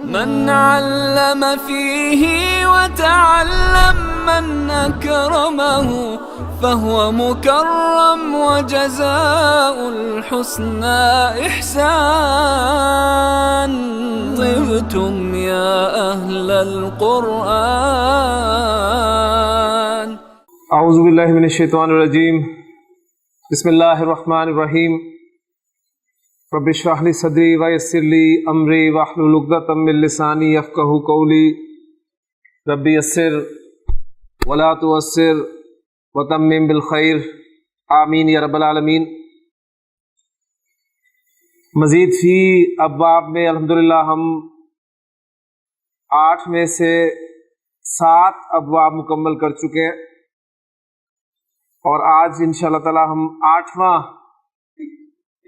من علم فيه وتعلم من أكرمه فهو مكرم وجزاء الحسنى إحسان. طبتم يا أهل القرآن. اعوذ باللہ من الشیطان الرجیم. بسم اللہ الرحمن الرحیم. رب اشرح لی صدری ویسر لی امری واحلل عقدۃ من لسانی یفقہوا قولی. رب یسر ولا تعسر وتمم بالخیر. آمین یا رب العالمین. مزید فی ابواب میں الحمدللہ ہم 8 میں سے 7 ابواب مکمل کر چکے ہیں، اور آج انشاءاللہ تعالی ہم 8واں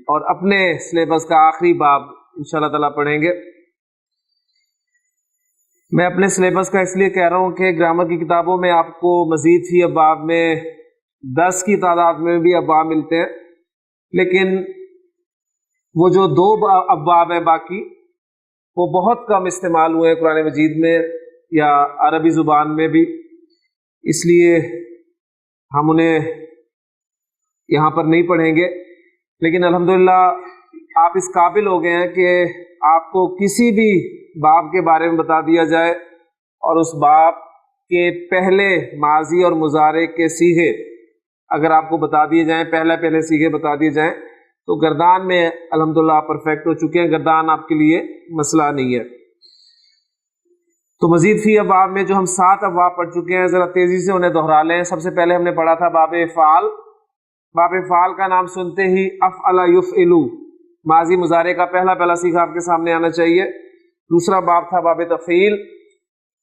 اور اپنے سلیبس کا آخری باب انشاءاللہ تعالی پڑھیں گے. میں اپنے سلیبس کا اس لیے کہہ رہا ہوں کہ گرامر کی کتابوں میں آپ کو مزید فی ابواب میں 10 کی تعداد میں بھی ابواب ملتے ہیں، لیکن وہ جو 2 ابواب ہیں باقی وہ بہت کم استعمال ہوئے ہیں قرآن مجید میں یا عربی زبان میں بھی، اس لیے ہم انہیں یہاں پر نہیں پڑھیں گے. لیکن الحمدللہ آپ اس قابل ہو گئے ہیں کہ آپ کو کسی بھی باب کے بارے میں بتا دیا جائے اور اس باب کے پہلے ماضی اور مضارع کے صیغے اگر آپ کو بتا دیے جائیں، پہلے صیغے بتا دیے جائیں، تو گردان میں الحمدللہ آپ پرفیکٹ ہو چکے ہیں. گردان آپ کے لیے مسئلہ نہیں ہے. تو مزید فی ابواب میں جو ہم 7 ابواب پڑھ چکے ہیں، ذرا تیزی سے انہیں دہرا لیں. سب سے پہلے ہم نے پڑھا تھا باب افعال. باب افعال کا نام سنتے ہی افعل یفعل، ماضی مضارع کا پہلا صیغہ آپ کے سامنے آنا چاہیے. دوسرا باب تھا باب تفعیل،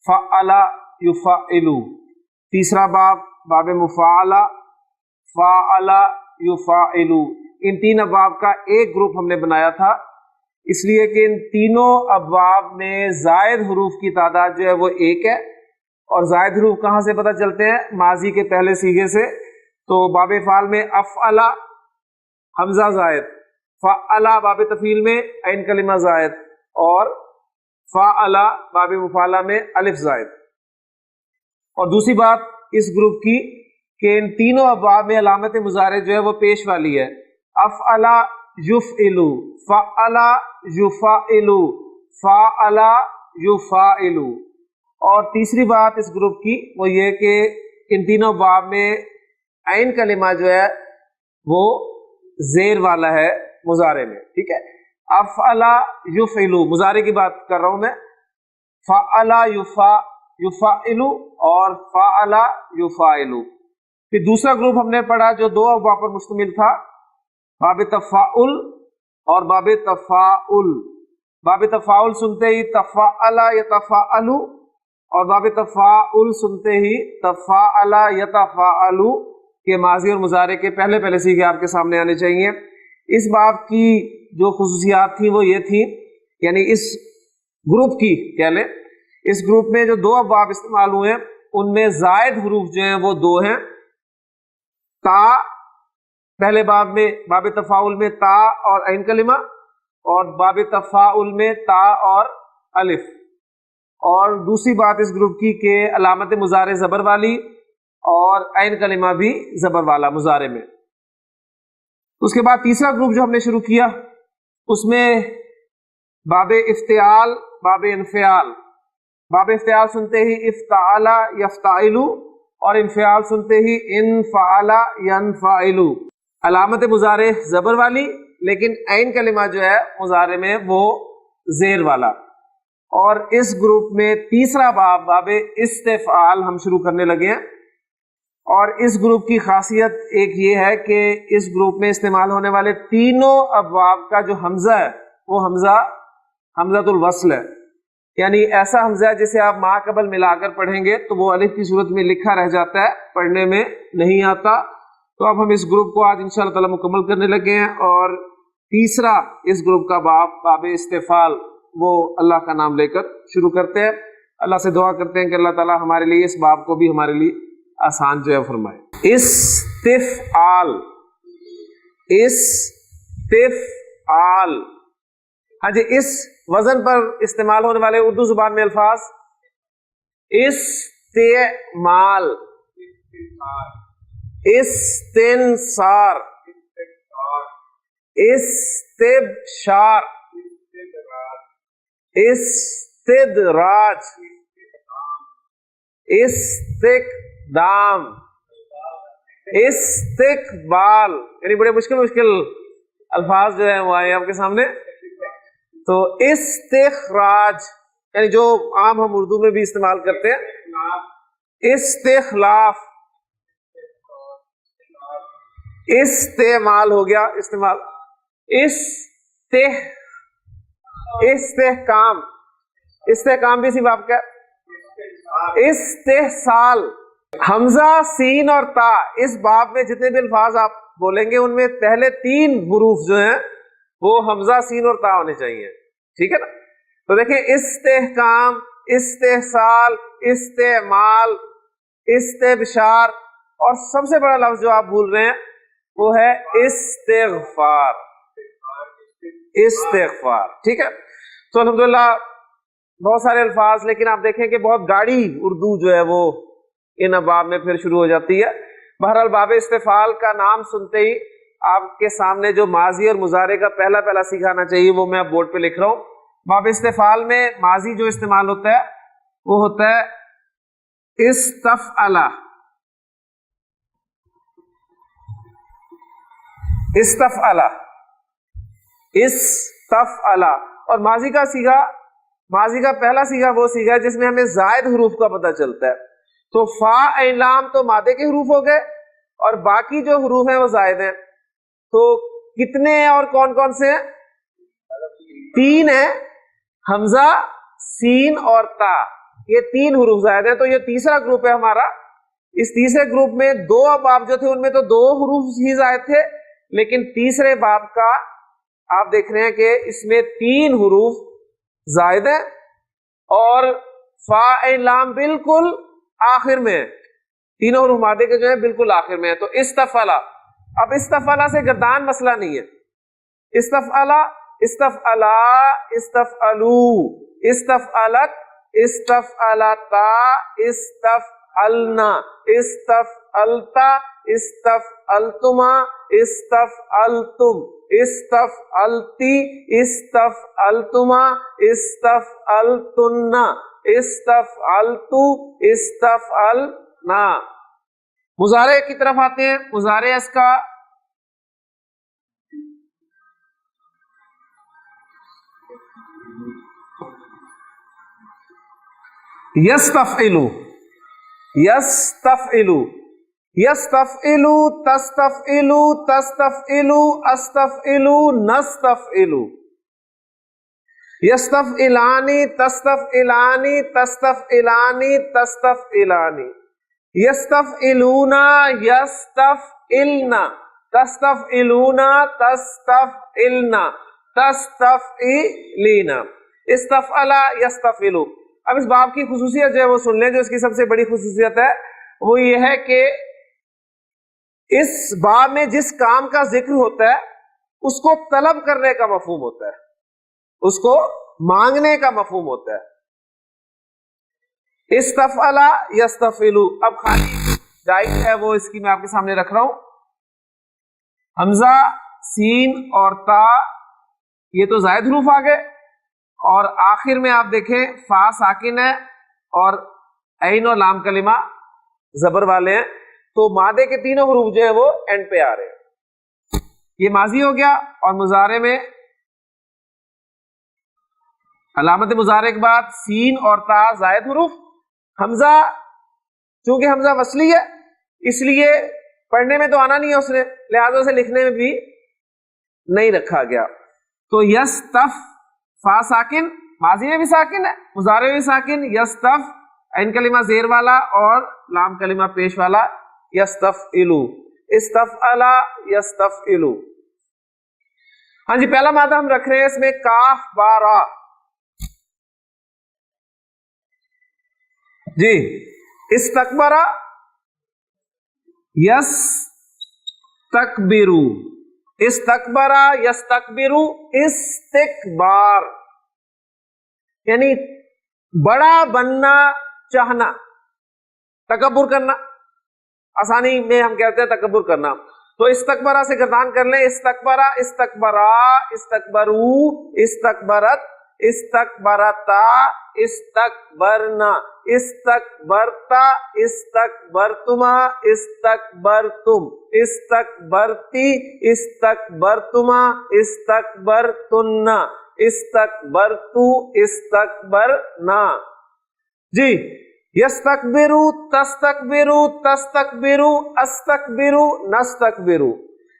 فعل یفعل. تیسرا باب مفاعلہ، فعل یفعل. ان 3 ابواب کا ایک گروپ ہم نے بنایا تھا، اس لیے کہ ان تینوں ابواب میں زائد حروف کی تعداد جو ہے وہ 1 ہے، اور زائد حروف کہاں سے پتہ چلتے ہیں؟ ماضی کے پہلے صیغے سے. تو باب فعل میں افعل حمزہ زائد، فعل باب تفعیل میں عین کلمہ زائد، اور فعل باب مفاعلہ میں الف زائد. اور دوسری بات اس گروپ کی کہ ان تینوں ابواب میں علامت مضارع جو ہے وہ پیش والی ہے. افعل یفعل، فعل یفعل، فعل یفعل. اور تیسری بات اس گروپ کی وہ یہ کہ ان تینوں ابواب میں عین کلمہ جو ہے وہ زیر والا ہے مضارع میں. ٹھیک ہے، افعل یفعل مضارع کی بات کر رہا ہوں میں، فعل یفعل اور فعل یفعل. پھر دوسرا گروپ ہم نے پڑھا جو 2 ابواب پر مشتمل تھا، باب تفاعل اور باب تفاعل. باب تفاعل سنتے ہی تفاعل یتفاعل، اور باب تفاعل سنتے ہی تفاعل یتفاعل کے ماضی اور مضارع کے پہلے صیغے آپ کے سامنے آنے چاہیے. اس باب کی جو خصوصیات تھیں وہ یہ تھیں، یعنی اس گروپ کی کہہ لیں، اس گروپ میں جو 2 ابواب استعمال ہوئے ہیں ان میں زائد حروف جو ہیں وہ 2 ہیں. تا پہلے باب میں باب تفاعل میں تا اور عین کلمہ، اور باب تفاعل میں تا اور الف. اور دوسری بات اس گروپ کی کہ علامت مضارع زبر والی اور عین کلمہ بھی زبر والا مضارع میں. اس کے بعد تیسرا گروپ جو ہم نے شروع کیا اس میں باب افتعال، باب انفعال. باب افتعال سنتے ہی افتعال یفتعل، اور انفعال سنتے ہی انفعل ینفعل. علامت مضارع زبر والی لیکن عین کلمہ جو ہے مضارع میں وہ زیر والا. اور اس گروپ میں تیسرا باب استفعال ہم شروع کرنے لگے ہیں. اور اس گروپ کی خاصیت ایک یہ ہے کہ اس گروپ میں استعمال ہونے والے تینوں ابواب کا جو حمزہ ہے وہ حمزۃ الوصل ہے، یعنی ایسا حمزہ ہے جسے آپ ما قبل ملا کر پڑھیں گے تو وہ الف کی صورت میں لکھا رہ جاتا ہے، پڑھنے میں نہیں آتا. تو اب ہم اس گروپ کو آج انشاءاللہ تعالی مکمل کرنے لگے ہیں. اور تیسرا اس گروپ کا باب استفعال وہ اللہ کا نام لے کر شروع کرتے ہیں. اللہ سے دعا کرتے ہیں کہ اللہ تعالی ہمارے لیے اس باب کو بھی ہمارے لیے آسان جو ہے فرمائے. استفعال ہاں جی، اس وزن پر استعمال ہونے والے اردو زبان میں الفاظ: استعمال، استنصار، استبشار، استدراج، استقدام، استقبال، یعنی بڑے مشکل الفاظ جو ہیں وہ آئے آپ کے سامنے. تو استخراج یعنی جو عام ہم اردو میں بھی استعمال کرتے ہیں. استخلاف، استعمال ہو گیا استعمال. استحکام، استحکام بھی اسی باب کا. استحصال، حمزہ، سین اور تا، اس باب میں جتنے بھی الفاظ آپ بولیں گے ان میں پہلے 3 حروف جو ہیں وہ حمزہ، سین اور تا ہونے چاہیے. ٹھیک ہے نا؟ تو دیکھیں، استحکام، استحصال، استعمال، استبشار، اور سب سے بڑا لفظ جو آپ بھول رہے ہیں وہ ہے استغفار. استغفار. ٹھیک ہے. تو الحمدللہ بہت سارے الفاظ، لیکن آپ دیکھیں کہ بہت گاڑی اردو جو ہے وہ ان ابواب میں پھر شروع ہو جاتی ہے. بہرحال باب استفعال کا نام سنتے ہی آپ کے سامنے جو ماضی اور مضارع کا پہلا سیکھا آنا چاہیے وہ میں اب بورڈ پہ لکھ رہا ہوں. باب استفعال میں ماضی جو استعمال ہوتا ہے وہ ہوتا ہے استفعل. استفعل، استفعل. اور ماضی کا پہلا سیگا وہ سیگا ہے جس میں ہمیں زائد حروف کا پتہ چلتا ہے. تو فا، عین، لام تو مادے کے حروف ہو گئے اور باقی جو حروف ہیں وہ زائد ہیں. تو کتنے ہیں اور کون کون سے ہیں؟ 3 ہیں: حمزہ، سین اور تا. یہ 3 حروف زائد ہیں. تو یہ تیسرا گروپ ہے ہمارا. اس تیسرے گروپ میں 2 ابواب جو تھے ان میں تو 2 حروف ہی زائد تھے، لیکن تیسرے باب کا آپ دیکھ رہے ہیں کہ اس میں 3 حروف زائد ہیں اور فا، عین، لام بالکل آخر میں ہے. تینوں حروف مادے کے جو ہیں بالکل آخر میں ہے. تو استفعل. اب استفعل سے گردان مسئلہ نہیں ہے. استفعل، استفعلا، استفعلو، استفعلت، استفعلتا، استفعلنا، استفعلتا، استفعلتما، استفعلتم، استفعلتی، استفعلتما، استفعلتن، استفعلتو، استفعلنا. مضارع کی طرف آتے ہیں. مضارع اس کا یستفعلو، یستفعلو، یستفعلو، تستفعلو، تستفعلو، استفعلو، نستفعلو. یستفعلانی، تستفعلانی، تستفعلانی، تستفعلانی. یستفعلونا، یستفعلنا، تستفعلونا، تستفعلنا، تستفعلینا. استفعلا، یستفعلو. اب اس باب کی خصوصیت جو ہے وہ سن لیں. جو اس کی سب سے بڑی خصوصیت ہے وہ یہ ہے کہ اس باب میں جس کام کا ذکر ہوتا ہے اس کو طلب کرنے کا مفہوم ہوتا ہے، اس کو مانگنے کا مفہوم ہوتا ہے. استفعل، یستفعلو. اب خالی جائز ہے وہ اس کی میں آپ کے سامنے رکھ رہا ہوں. حمزہ، سین اور تا یہ تو زائد حروف آ گئے اور آخر میں آپ دیکھیں فا ساکن ہے اور عین اور لام کلمہ زبر والے ہیں. تو مادے کے تینوں حروف جو ہے وہ اینڈ پہ آ رہے ہیں. یہ ماضی ہو گیا. اور مضارع میں علامت مضارع کے بعد سین اور تا زائد حروف. حمزہ چونکہ حمزہ وصلی ہے اس لیے پڑھنے میں تو آنا نہیں ہے اس نے، لہذا اسے لکھنے میں بھی نہیں رکھا گیا. تو یستف، فا ساکن، ماضی میں بھی ساکن ہے، مضارع میں بھی ساکن. یستف، عین کلمہ زیر والا اور لام کلمہ پیش والا. یستفعلو، استفعلا، یستفعلو. ہاں جی، پہلا مادہ ہم رکھ رہے ہیں اس میں کاف با را. جی، استکبرا، یستکبرو، استکبرا یستکبرو استکبار یعنی بڑا بننا چاہنا، تکبر کرنا، آسانی میں ہم کہتے ہیں تکبر کرنا. تو استکبرا سے گردان کر لیں، استکبرا، استکبرا، استکبرو، استکبرت، استکبرتا، استکبرنا، استکبرتا، استکبرتما، استکبرتم، استکبرتی، استکبرتما، استکبرتن، استکبرتو، استکبرنا. جی یستکبرو، تستکبرو، تستکبرو، استکبرو، نستکبرو،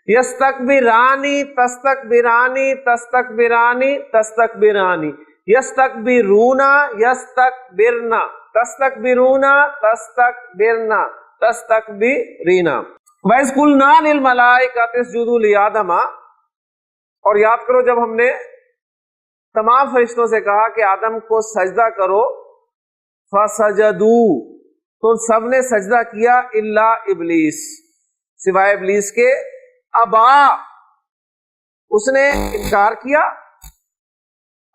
یستکبرانی، تستکبرانی، تستکبرانی، تستکبرانی، یستکبرونا، یستکبرنا، تستکبرونا، تستکبرنا، تستکبرینا. وَإِذْ قُلْنَا لِلْمَلَائِكَةِ اسْجُدُوا لِآدَمَ، اور یاد کرو جب ہم نے تمام فرشتوں سے کہا کہ آدم کو سجدہ کرو، فَسَجَدُوا، تو سب نے سجدہ کیا، الا ابلیس، سوائے ابلیس کے، ابا، اس نے انکار کیا،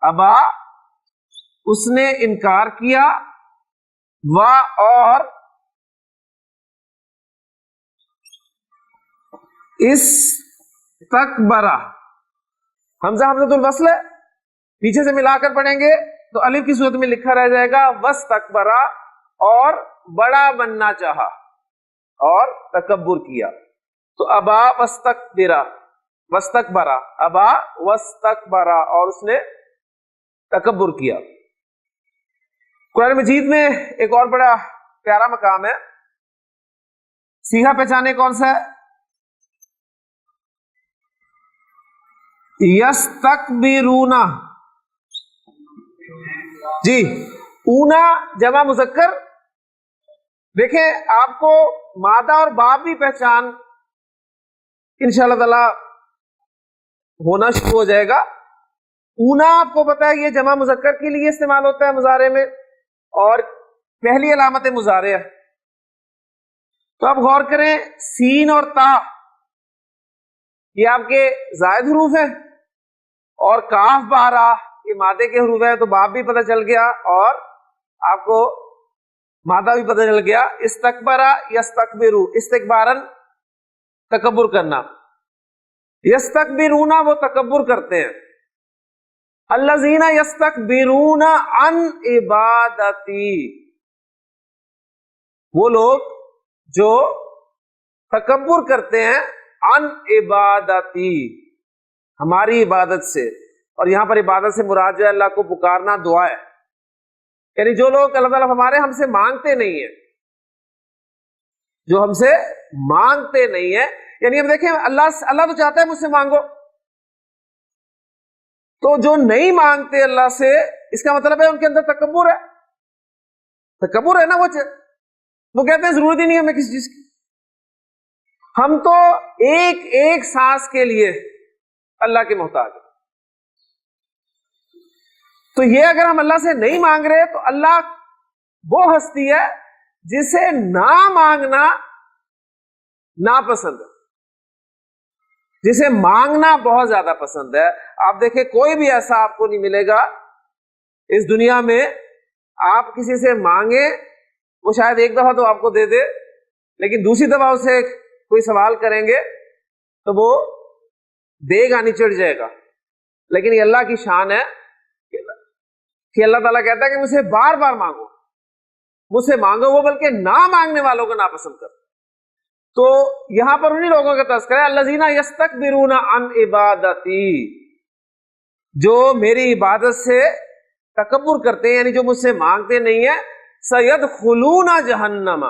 ابا، اس نے انکار کیا، اور استکبرا، حمزہ حمزۃ الوصل ہے، پیچھے سے ملا کر پڑھیں گے تو الف کی صورت میں لکھا رہ جائے گا وستکبرا، اور بڑا بننا چاہا اور تکبر کیا. تو ابا وستکبرا، وستکبرا، ابا وستکبرا، اور اس نے تکبر کیا. قرآن مجید میں ایک اور بڑا پیارا مقام ہے، سیغہ پہچانے کون سا ہے؟ یستکبرونا. جی اونا جمع مذکر، دیکھیں آپ کو مادہ اور باپ بھی پہچان انشاءاللہ تعالی ہونا شروع ہو جائے گا. اونا آپ کو پتا ہے یہ جمع مذکر کے لیے استعمال ہوتا ہے مضارع میں، اور پہلی علامت مضارع ہے. تو آپ غور کریں، سین اور تا یہ آپ کے زائد حروف ہیں، اور کاف بارہ یہ مادے کے حروف ہیں، تو باپ بھی پتہ چل گیا اور آپ کو مادہ بھی پتہ چل گیا. استکبرا یستکبرو، استکبارن تکبر کرنا، یستکبرونا وہ تکبر کرتے ہیں. الذین یستکبرون عن عبادتی، وہ لوگ جو تکبر کرتے ہیں عن عبادتی، ہماری عبادت سے. اور یہاں پر عبادت سے مراد جو ہے اللہ کو پکارنا، دعا ہے. یعنی جو لوگ اللہ تعالیٰ ہمارے ہم سے مانگتے نہیں ہیں، جو ہم سے مانگتے نہیں ہیں، یعنی ہم دیکھیں اللہ تو چاہتا ہے مجھ سے مانگو، تو جو نہیں مانگتے اللہ سے، اس کا مطلب ہے ان کے اندر تکبر ہے. تکبر ہے نا، وہ کہتے ہیں ضرورت ہی نہیں ہمیں کسی چیز کی، ہم تو ایک ایک سانس کے لیے اللہ کے محتاج ہیں. تو یہ اگر ہم اللہ سے نہیں مانگ رہے تو اللہ وہ ہستی ہے جسے نہ مانگنا ناپسند ہے، جسے مانگنا بہت زیادہ پسند ہے. آپ دیکھیں کوئی بھی ایسا آپ کو نہیں ملے گا اس دنیا میں، آپ کسی سے مانگیں وہ شاید ایک دفعہ تو آپ کو دے دے، لیکن دوسری دفعہ اسے کوئی سوال کریں گے تو وہ دے گا نہیں، چڑھ جائے گا. لیکن یہ اللہ کی شان ہے کہ اللہ تعالیٰ کہتا ہے کہ مجھ سے بار بار مانگو، مجھ سے مانگو، وہ بلکہ نہ مانگنے والوں کو ناپسند کرتا. تو یہاں پر انہی لوگوں کا تذکرہ ہے، الذین یستکبرون عن عبادتی، جو میری عبادت سے تکبر کرتے ہیں، یعنی جو مجھ سے مانگتے نہیں ہیں. سیدخلون جہنم،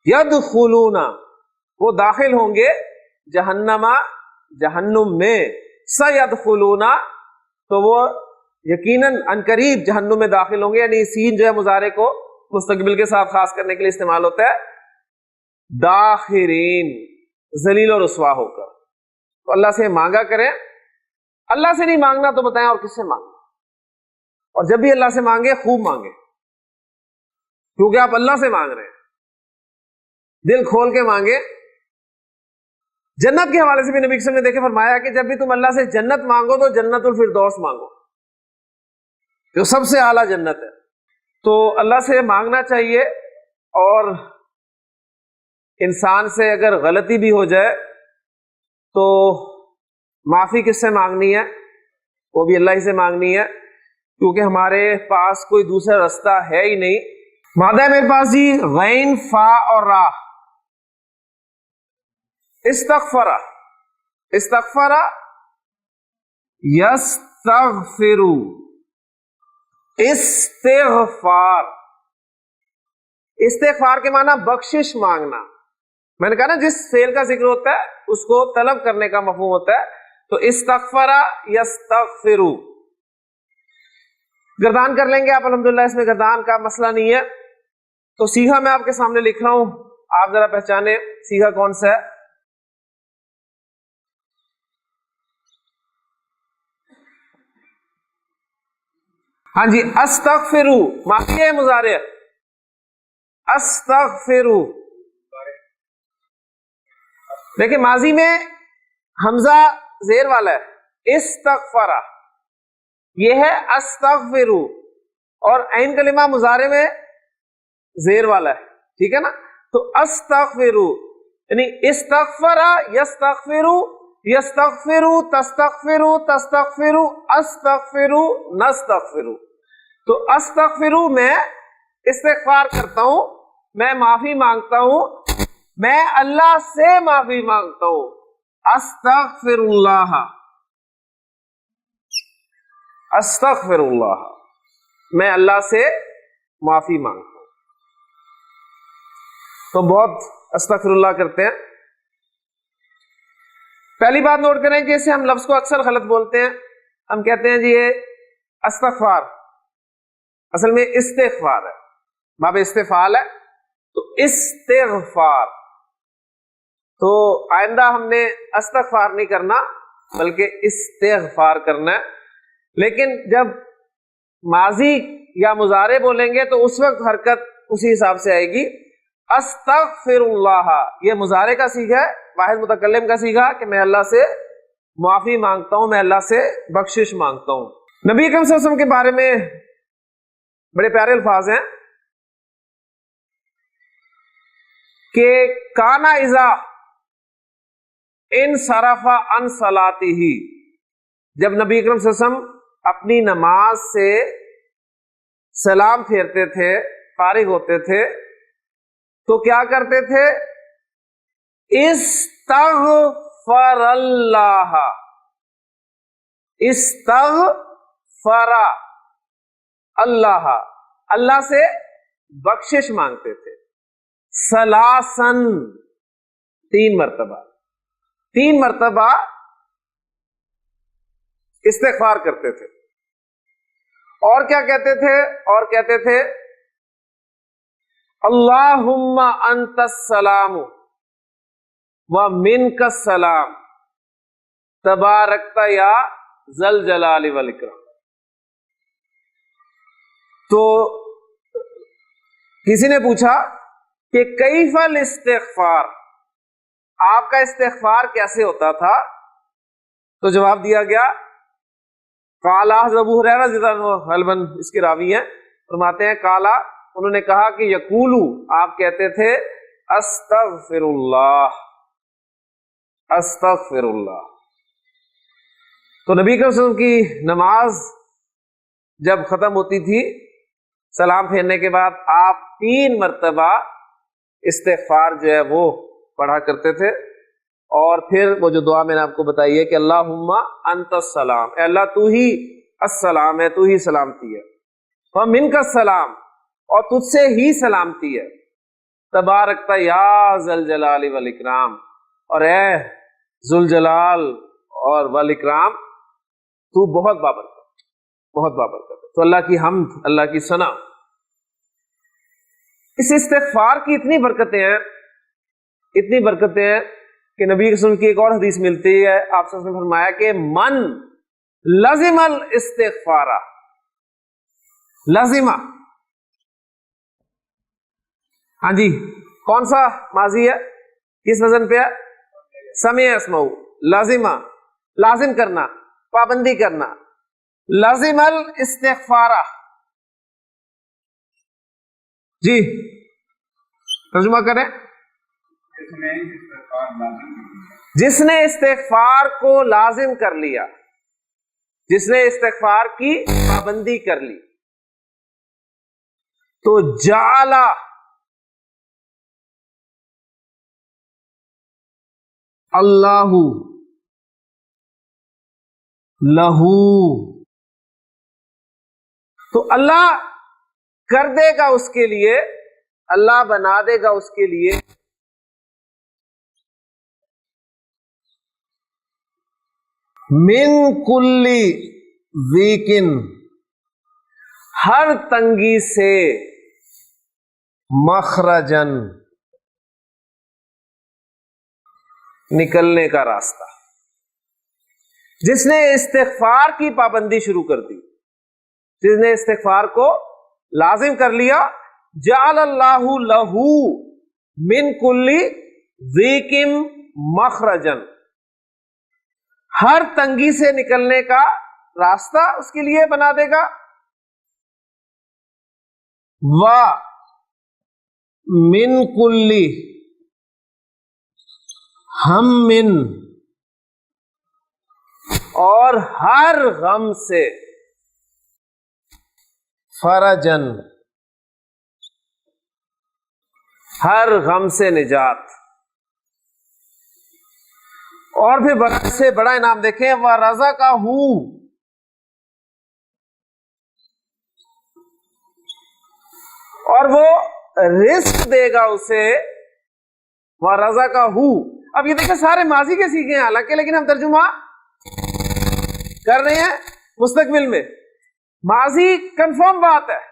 یدخلون وہ داخل ہوں گے، جہنم جہنم میں، سیدخلون تو وہ یقیناً عنقریب جہنم میں داخل ہوں گے. یعنی سین جو ہے مضارع کو مستقبل کے ساتھ خاص کرنے کے لیے استعمال ہوتا ہے، داخرین، ذلیل و رسوا ہو کر. تو اللہ سے مانگا کریں. اللہ سے نہیں مانگنا تو بتائیں اور کس سے مانگنا؟ اور جب بھی اللہ سے مانگے خوب مانگے، کیونکہ آپ اللہ سے مانگ رہے ہیں، دل کھول کے مانگے. جنت کے حوالے سے بھی نبی وسلم نے دیکھے فرمایا کہ جب بھی تم اللہ سے جنت مانگو تو جنت الفردوس مانگو، جو سب سے اعلیٰ جنت ہے۔ تو اللہ سے مانگنا چاہیے، اور انسان سے اگر غلطی بھی ہو جائے تو معافی کس سے مانگنی ہے؟ وہ بھی اللہ ہی سے مانگنی ہے، کیونکہ ہمارے پاس کوئی دوسرا راستہ ہے ہی نہیں۔ مادہ ہے میرے پاس جی غین، فا اور را۔ استغفرا، استغفرا یستغفرو، استغفار، استغفار کے معنی بخشش مانگنا۔ میں نے کہا نا جس فعل کا ذکر ہوتا ہے اس کو طلب کرنے کا مفہوم ہوتا ہے، تو استغفرا یستغفرو۔ گردان کر لیں گے آپ الحمدللہ، اس میں گردان کا مسئلہ نہیں ہے۔ تو سیغہ میں آپ کے سامنے لکھ رہا ہوں، آپ ذرا پہچانے سیغہ کون سا ہے۔ ہاں جی، استغفرو ماضی ہے مضارع؟ استغفرو، دیکھیں ماضی میں حمزہ زیر والا ہے، استغفرا یہ ہے استغفرو، اور عین کلمہ مضارع میں زیر والا ہے، ٹھیک ہے نا؟ تو استغفرو یعنی استغفرا یستغفرو، یستغفرو تستغفرو، تستغفرو استغفرو نستغفرو۔ تو استغفرو میں استغفار کرتا ہوں، میں معافی مانگتا ہوں، میں اللہ سے معافی مانگتا ہوں۔ استغفر اللہ، استغفر اللہ، میں اللہ سے معافی مانگتا ہوں۔ تو بہت استغفر اللہ کرتے ہیں۔ پہلی بات نوٹ کریں کہ اسے ہم لفظ کو اکثر غلط بولتے ہیں، ہم کہتے ہیں جی یہ استغفار، اصل میں استغفار ہے، باب استفعال ہے، تو استغفار۔ تو آئندہ ہم نے استغفار نہیں کرنا بلکہ استغفار کرنا ہے، لیکن جب ماضی یا مضارع بولیں گے تو اس وقت حرکت اسی حساب سے آئے گی۔ استغفر اللہ یہ مضارع کا صیغہ ہے، واحد متکلم کا صیغہ کہ میں اللہ سے معافی مانگتا ہوں، میں اللہ سے بخشش مانگتا ہوں۔ نبی اکرم صلی اللہ علیہ وسلم کے بارے میں بڑے پیارے الفاظ ہیں کہ کانا اذا انصرف عن صلاتہ، جب نبی اکرم صلی اللہ علیہ وسلم اپنی نماز سے سلام پھیرتے تھے، فارغ ہوتے تھے، تو کیا کرتے تھے؟ استغفر اللہ، استغفر اللہ، اللہ سے بخشش مانگتے تھے، سلاسن، 3 مرتبہ، 3 مرتبہ استغفار کرتے تھے۔ اور کیا کہتے تھے؟ اور کہتے تھے اللہم انت السلام ومنک السلام تبارکت یا ذل جلال والاکرام۔ تو کسی نے پوچھا کہ کیف الاستغفار، آپ کا استغفار کیسے ہوتا تھا؟ تو جواب دیا گیا، قالا ابو ہریرہ رضی اللہ عنہ غالباً اس کے راوی ہیں، فرماتے ہیں قالا، انہوں نے کہا کہ یقولو، آپ کہتے تھے استغفر اللہ، استغفر اللہ۔ تو نبی صلی اللہ علیہ وسلم کی نماز جب ختم ہوتی تھی سلام پھیرنے کے بعد، آپ 3 مرتبہ استغفار جو ہے وہ پڑھا کرتے تھے، اور پھر وہ جو دعا میں نے آپ کو بتائی ہے کہ اللہم انت السلام، اے اللہ تو ہی السلام ہے، تو ہی سلامتی ہے، ومنک السلام، اور تجھ سے ہی سلامتی ہے، تبارکت یا ذل جلال والاکرام، اور اے ذل جلال اور والاکرام تو بہت بابرکت، بہت بابرکت۔ تو اللہ کی حمد، اللہ کی ثنا۔ اس استغفار کی اتنی برکتیں ہیں، اتنی برکتیں ہیں کہ نبی کے سن کی ایک اور حدیث ملتی ہے، آپ صلی اللہ علیہ وسلم نے فرمایا کہ من لازم الاستغفار، لازمہ، ہاں جی، کون سا ماضی ہے، کس وزن پہ ہے؟ سمع یسمع، لازمہ لازم کرنا، پابندی کرنا، لازم الاستغفارہ. جی ترجمہ کریں. جس نے استغفار کو لازم کر لیا، جس نے استغفار کی پابندی کر لی، تو جعل اللہ لہو، تو اللہ کر دے گا اس کے لیے، اللہ بنا دے گا اس کے لیے من کل ضیقن، ہر تنگی سے، مخرجن، نکلنے کا راستہ. جس نے استغفار کی پابندی شروع کر دی، جس نے استغفار کو لازم کر لیا، جعل اللہ لہو من کل ضیق مخرجن، ہر تنگی سے نکلنے کا راستہ اس کے لیے بنا دے گا. وا من کل ہم، اور ہر غم سے، فرجن، ہر غم سے نجات. اور پھر بڑا سے بڑا انعام دیکھیں، وَرَزَقَهُ، اور وہ رزق دے گا اسے، وَرَزَقَهُ. اب یہ دیکھیں سارے ماضی کے سیکھے ہیں حالانکہ، لیکن ہم ترجمہ کر رہے ہیں مستقبل میں. ماضی کنفرم بات ہے،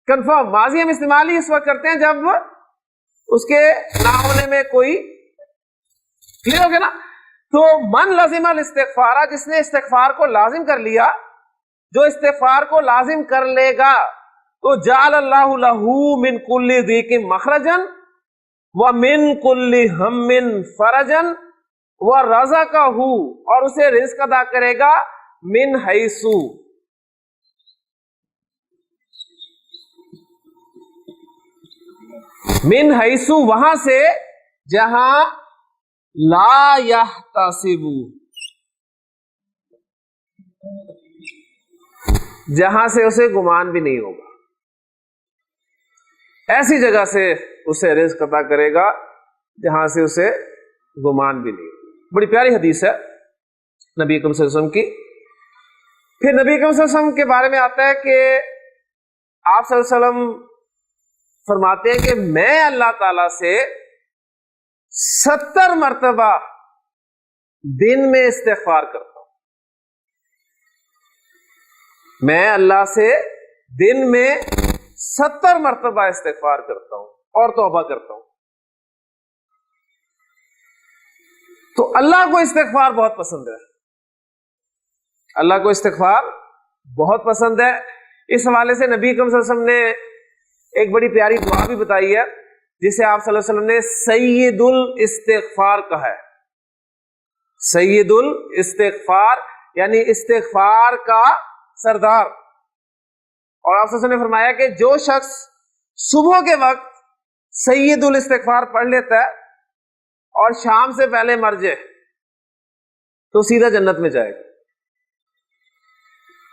کنفرم. ماضی ہم استعمال ہی اس وقت کرتے ہیں جب اس کے نہ ہونے میں کوئی، کلیئر ہو گیا نا. تو من لازم الاستغفار، جس نے استغفار کو لازم کر لیا، جو استغفار کو لازم کر لے گا، تو جعل اللہ لہو من کل ضیق مخرجن ومن کل ہم فرجن ورزقہ، اور اسے رزق ادا کرے گا من حیث، من حیث، وہاں سے جہاں لا یحتسب، جہاں سے اسے گمان بھی نہیں ہوگا. ایسی جگہ سے اسے رزق عطا کرے گا جہاں سے اسے گمان بھی نہیں ہوگا. بڑی پیاری حدیث ہے نبی اکرم صلی اللہ علیہ وسلم کی. پھر نبی اکرم صلی اللہ علیہ وسلم کے بارے میں آتا ہے کہ آپ صلی اللہ علیہ وسلم فرماتے ہیں کہ میں اللہ تعالی سے 70 مرتبہ دن میں استغفار کرتا ہوں. میں اللہ سے دن میں 70 مرتبہ استغفار کرتا ہوں اور توبہ کرتا ہوں. تو اللہ کو استغفار بہت پسند ہے، اللہ کو استغفار بہت پسند ہے. اس حوالے سے نبی اکرم صلی اللہ علیہ وسلم نے ایک بڑی پیاری دعا بھی بتائی ہے، جسے آپ صلی اللہ علیہ وسلم نے سید الاستغفار کہا ہے. سید الاستغفار یعنی استغفار کا سردار. اور آپ صلی اللہ علیہ وسلم نے فرمایا کہ جو شخص صبح کے وقت سید الاستغفار پڑھ لیتا ہے اور شام سے پہلے مر جائے تو سیدھا جنت میں جائے گا.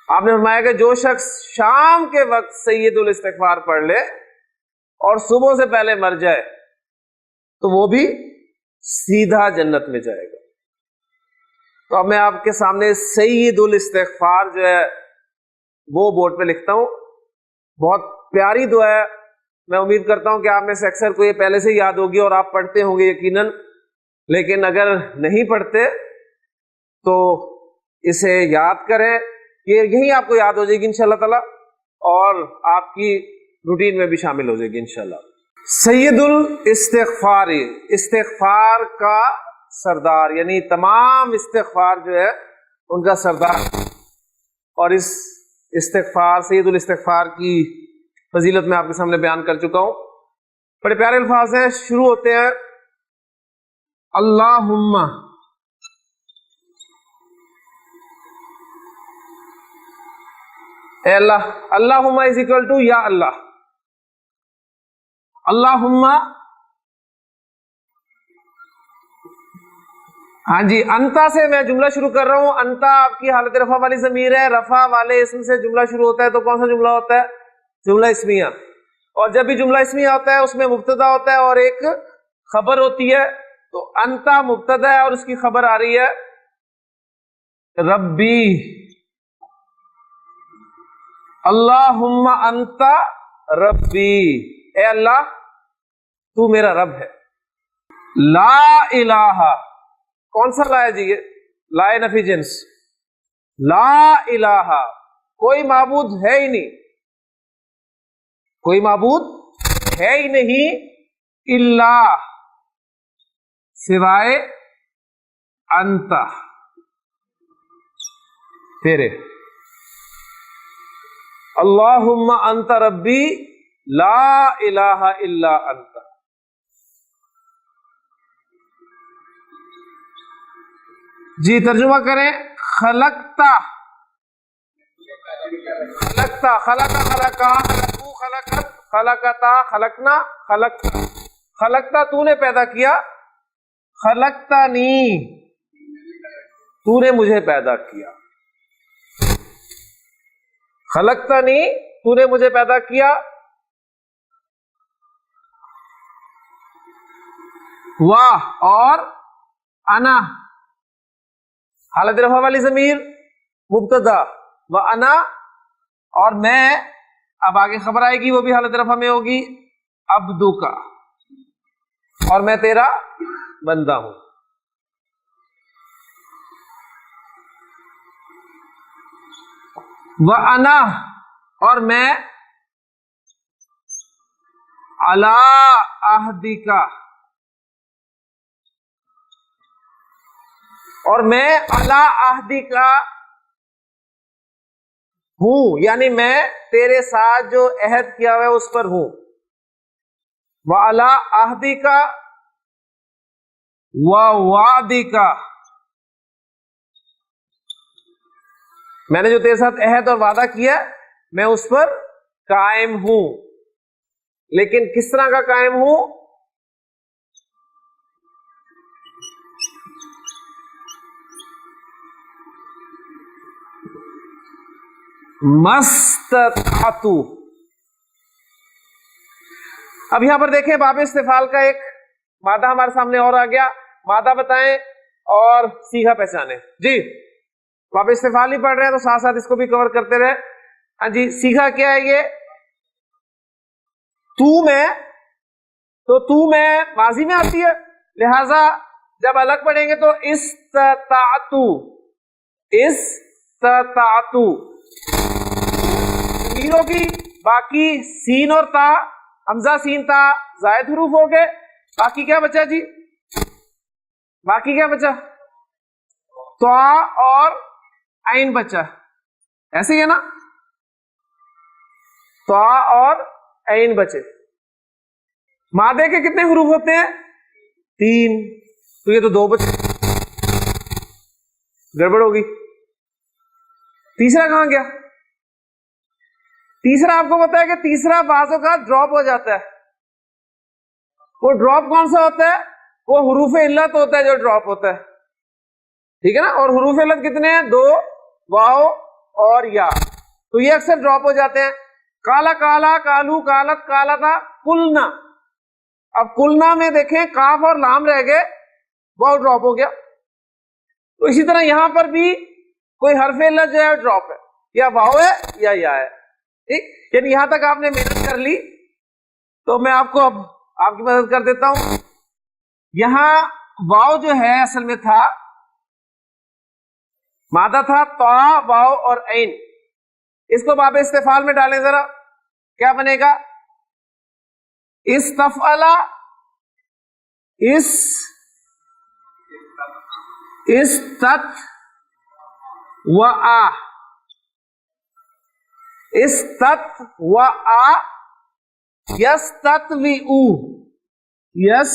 آپ نے فرمایا کہ جو شخص شام کے وقت سید الاستغفار پڑھ لے اور صبح سے پہلے مر جائے تو وہ بھی سیدھا جنت میں جائے گا. تو اب میں آپ کے سامنے سید الاستغفار جو ہے وہ بورڈ پہ لکھتا ہوں. بہت پیاری دعا ہے، میں امید کرتا ہوں کہ آپ میں سے اکثر کو یہ پہلے سے یاد ہوگی اور آپ پڑھتے ہوں گے یقیناً، لیکن اگر نہیں پڑھتے تو اسے یاد کریں، یہ یہی آپ کو یاد ہو جائے گی انشاءاللہ تعالی اور آپ کی روٹین میں بھی شامل ہو جائے گی انشاءاللہ. سید الاستغفار، استغفار کا سردار، یعنی تمام استغفار جو ہے ان کا سردار. اور اس استغفار، سید الاستغفار کی فضیلت میں آپ کے سامنے بیان کر چکا ہوں. بڑے پیارے الفاظ ہیں، شروع ہوتے ہیں اللہم. اے اللہ. اللہم از اکول ٹو یا اللہ. اللہم. ہاں جی, انتا سے میں جملہ شروع کر رہا ہوں. انتا آپ کی حالت رفع والی ضمیر ہے. رفع والے اسم سے جملہ شروع ہوتا ہے تو کون سا جملہ ہوتا ہے؟ جملہ اسمیہ. اور جب بھی جملہ اسمیہ ہوتا ہے اس میں مبتدا ہوتا ہے اور ایک خبر ہوتی ہے. تو انتا مبتدا ہے اور اس کی خبر آ رہی ہے ربی. اللہم انتا ربی. اے اللہ تو میرا رب ہے. لا الہ. کون سا لا ہے جی؟ یہ لا نفی جنس. لا الہ, کوئی معبود ہے ہی نہیں, کوئی معبود ہے ہی نہیں الا, سوائے انتا, تیرے. اللہم انت ربی لا الہ الا انت. جی ترجمہ کریں. خلقتا, خلقتا, خلقا, خلقا, خلقو, خلقت, خلقتا, خلقنا, خلقتا. خلقتا تو نے پیدا کیا. خلقتنی تو نے مجھے پیدا کیا. خلقتنی تو نے مجھے پیدا کیا. واہ اور انا حالت رفع والی ضمیر مبتدا. وانا اور میں, اب آگے خبر آئے گی وہ بھی حالت رفع میں ہوگی. عبدو کا, اور میں تیرا بندہ ہوں. وانا اور میں علی عہدک, اور میں علی عہدک ہوں, یعنی میں تیرے ساتھ جو عہد کیا ہوا ہے اس پر ہوں. وعلی عہدک ووعدک, میں نے جو تیرے ساتھ عہد اور وعدہ کیا میں اس پر قائم ہوں. لیکن کس طرح کا قائم ہوں؟ مستطعت. اب یہاں پر دیکھیں باب استفعال کا ایک مادہ ہمارے سامنے اور آ گیا. مادہ بتائیں اور صیغہ پہچانیں. جی باب استفعال ہی پڑھ رہے ہیں تو ساتھ ساتھ اس کو بھی کور کرتے رہے. ہاں جی, صیغہ کیا ہے یہ؟ تو میں, تو تو میں ماضی میں آتی ہے, لہذا جب الگ پڑھیں گے تو استطعتو, استطعتو ضمیر ہوگی. باقی سین اور تا, حمزہ سین تا زائد حروف ہو گئے. باقی کیا بچا جی؟ باقی کیا بچا؟ تو اور عین بچا. ایسے ہی ہے نا, تو اور عین بچے. مادے کے کتنے حروف ہوتے ہیں؟ 3. تو یہ تو 2 بچے, گڑبڑ ہوگی. تیسرا کہاں گیا؟ تیسرا آپ کو پتا ہے کہ تیسرا بعض اوقات ڈراپ ہو جاتا ہے. وہ ڈراپ کون سا ہوتا ہے؟ وہ حروف علت ہوتا ہے جو ڈراپ ہوتا ہے. ٹھیک ہے نا. اور حروف علت کتنے ہیں؟ 2, واو اور یا. تو یہ اکثر ڈراپ ہو جاتے ہیں. کالا کالا, کالو, کالت, کالا تھا, کلنا. اب کلنا میں دیکھیں کاف اور لام رہ گئے, واو ڈراپ ہو گیا. تو اسی طرح یہاں پر بھی کوئی حرف علت جو ہے ڈراپ ہے, یا واو ہے یا ہے. ٹھیک, یعنی یہاں تک آپ نے محنت کر لی تو میں آپ کو اب آپ کی مدد کر دیتا ہوں. یہاں واو جو ہے اصل میں تھا, مادہ تھا تا, واو اور عین. اس کو باب استفعال میں ڈالیں ذرا, کیا بنے گا؟ استفعلا, استت و آ, استت و آ, یستتوئ, یس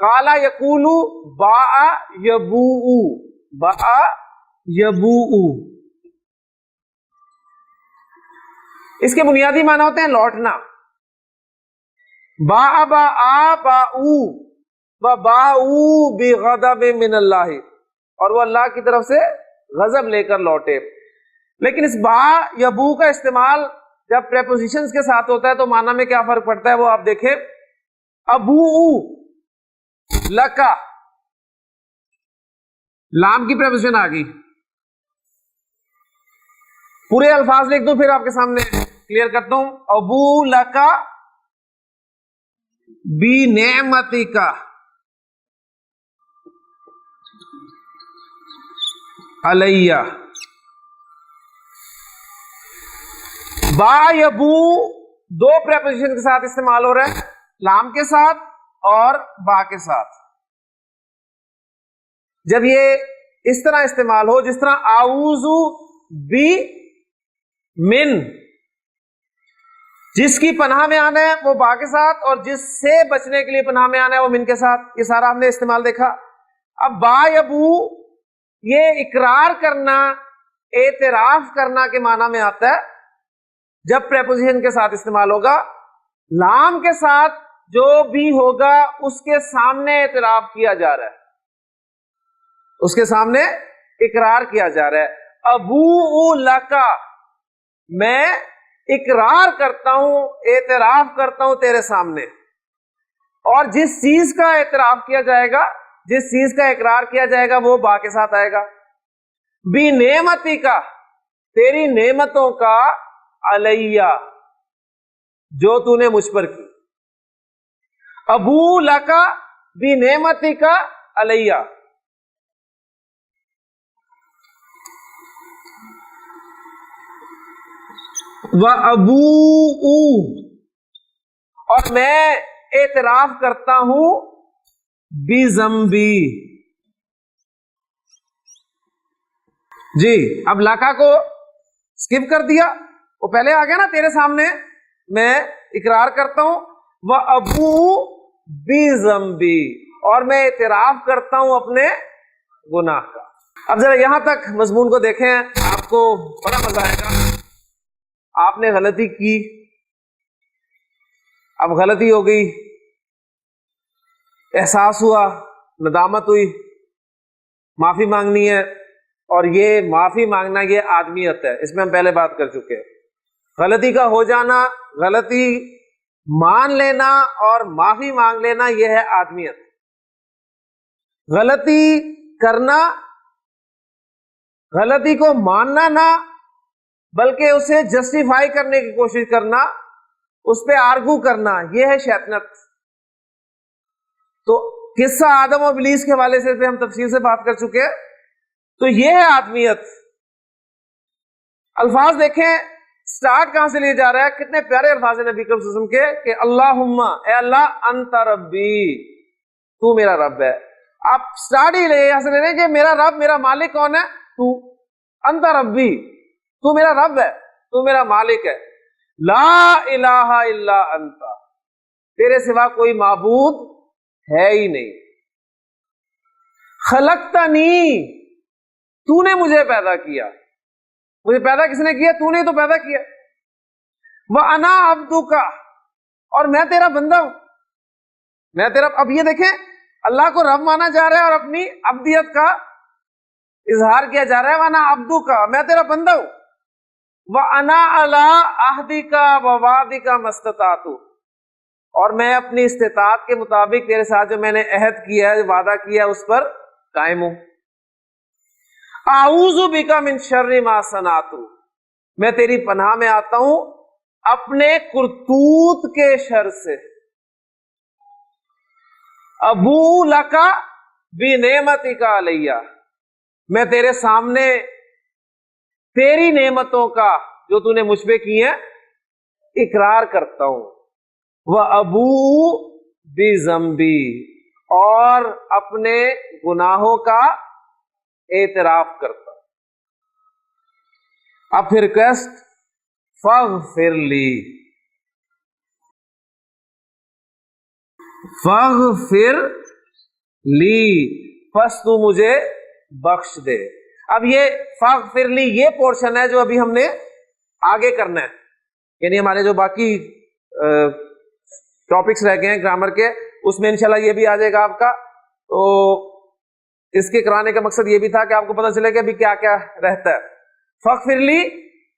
کالا یقولو باء یبوء، باء یبوء، اس کے بنیادی معنی ہوتے ہیں لوٹنا. باء باء باؤ باؤ بغضب من اللہ، اور وہ اللہ کی طرف سے غضب لے کر لوٹے. لیکن اس باء یا بو کا استعمال جب پریپوزیشنز کے ساتھ ہوتا ہے تو معنی میں کیا فرق پڑتا ہے وہ آپ دیکھیں. ابو لکا، لام کی پریپوزیشن آ گئی. پورے الفاظ لکھ دوں پھر آپ کے سامنے کلیئر کرتا ہوں. ابو لکا بی نعمتی کا علیہ. با یا بو دو پریپوزیشن کے ساتھ استعمال ہو رہا ہے، لام کے ساتھ اور با کے ساتھ. جب یہ اس طرح استعمال ہو جس طرح اعوذ بی من، جس کی پناہ میں آنا ہے وہ با کے ساتھ، اور جس سے بچنے کے لیے پناہ میں آنا ہے وہ من کے ساتھ. یہ سارا ہم نے استعمال دیکھا. اب با یا بو یہ اقرار کرنا، اعتراف کرنا کے معنی میں آتا ہے جب پریپوزیشن کے ساتھ استعمال ہوگا. لام کے ساتھ جو بھی ہوگا اس کے سامنے اعتراف کیا جا رہا ہے، اس کے سامنے اقرار کیا جا رہا ہے. ابو لکا، میں اقرار کرتا ہوں، اعتراف کرتا ہوں تیرے سامنے. اور جس چیز کا اعتراف کیا جائے گا، جس چیز کا اقرار کیا جائے گا وہ با کے ساتھ آئے گا. بی نعمتی کا، تیری نعمتوں کا، علیہ، جو تو نے مجھ پر کی. ابو لکا بی نعمتی کا علیہ. وَأَبُوءُ، اور میں اعتراف کرتا ہوں بِذَنبِی. جی اب لاکا کو سکپ کر دیا، وہ پہلے آ گیا نا تیرے سامنے میں اقرار کرتا ہوں. وَأَبُوءُ بِذَنبِی، اور میں اعتراف کرتا ہوں اپنے گناہ کا. اب ذرا یہاں تک مضمون کو دیکھیں، آپ کو بڑا مزہ آئے گا. آپ نے غلطی کی، اب غلطی ہو گئی، احساس ہوا، ندامت ہوئی، معافی مانگنی ہے. اور یہ معافی مانگنا یہ آدمیت ہے، اس میں ہم پہلے بات کر چکے ہیں. غلطی کا ہو جانا، غلطی مان لینا اور معافی مانگ لینا یہ ہے آدمیت. غلطی کرنا، غلطی کو ماننا نہ بلکہ اسے جسٹیفائی کرنے کی کوشش کرنا، اس پہ آرگو کرنا، یہ ہے شیطنت. تو قصہ آدم و ابلیس کے حوالے سے ہم تفصیل سے بات کر چکے ہیں. تو یہ ہے آدمیت. الفاظ دیکھیں سٹارٹ کہاں سے لیا جا رہا ہے، کتنے پیارے الفاظ ہیں نبی کریم صلی اللہ علیہ وسلم کے کہ اللہم، اے اللہ، انت ربی، تو میرا رب ہے. آپ سٹارٹ ہی یہاں سے لے رہے ہیں کہ میرا رب، میرا مالک کون ہے؟ تو. انت ربی، تو میرا رب ہے، تو میرا مالک ہے. لا الہ الا انت، تیرے سوا کوئی معبود ہے ہی نہیں. خلقتنی، تو نے مجھے پیدا کیا. مجھے پیدا کس نے کیا؟ تو نے تو پیدا کیا. وَأَنَا عَبْدُكَ، اور میں تیرا بندہ ہوں، میں تیرا. اب یہ دیکھیں اللہ کو رب مانا جا رہا ہے اور اپنی عبدیت کا اظہار کیا جا رہا ہے. وَأَنَا عَبْدُكَ، میں تیرا بندہ ہوں. وَأَنَا عَلَىٰ عَهْدِكَ وَوَعْدِكَ مَا اسْتَطَعْتُ، اور میں اپنی استطاعت کے مطابق تیرے ساتھ جو میں نے عہد کیا ہے، وعدہ کیا ہے، اس پر قائم ہوں. اعوذ بک من شر ما صنعت، میں تیری پناہ میں آتا ہوں اپنے کرتوت کے شر سے. ابو لکا بنعمتک علیہ، میں تیرے سامنے تیری نعمتوں کا جو تو نے مجھ پہ کی ہیں اقرار کرتا ہوں. وَأَبُوءُ بِذَنبِی، اور اپنے گناہوں کا اعتراف کرتا ہوں. اب پھر ریکویسٹ، فاغفر لی، فاغفر لی، پس تو مجھے بخش دے. اب یہ فاغفر لی یہ پورشن ہے جو ابھی ہم نے آگے کرنا ہے، یعنی ہمارے جو باقی ٹاپکس رہ گئے ہیں گرامر کے، اس میں انشاءاللہ یہ بھی آ جائے گا آپ کا. تو اس کے کرانے کا مقصد یہ بھی تھا کہ آپ کو پتہ چلے کہ ابھی کیا کیا رہتا ہے. فاغفر لی،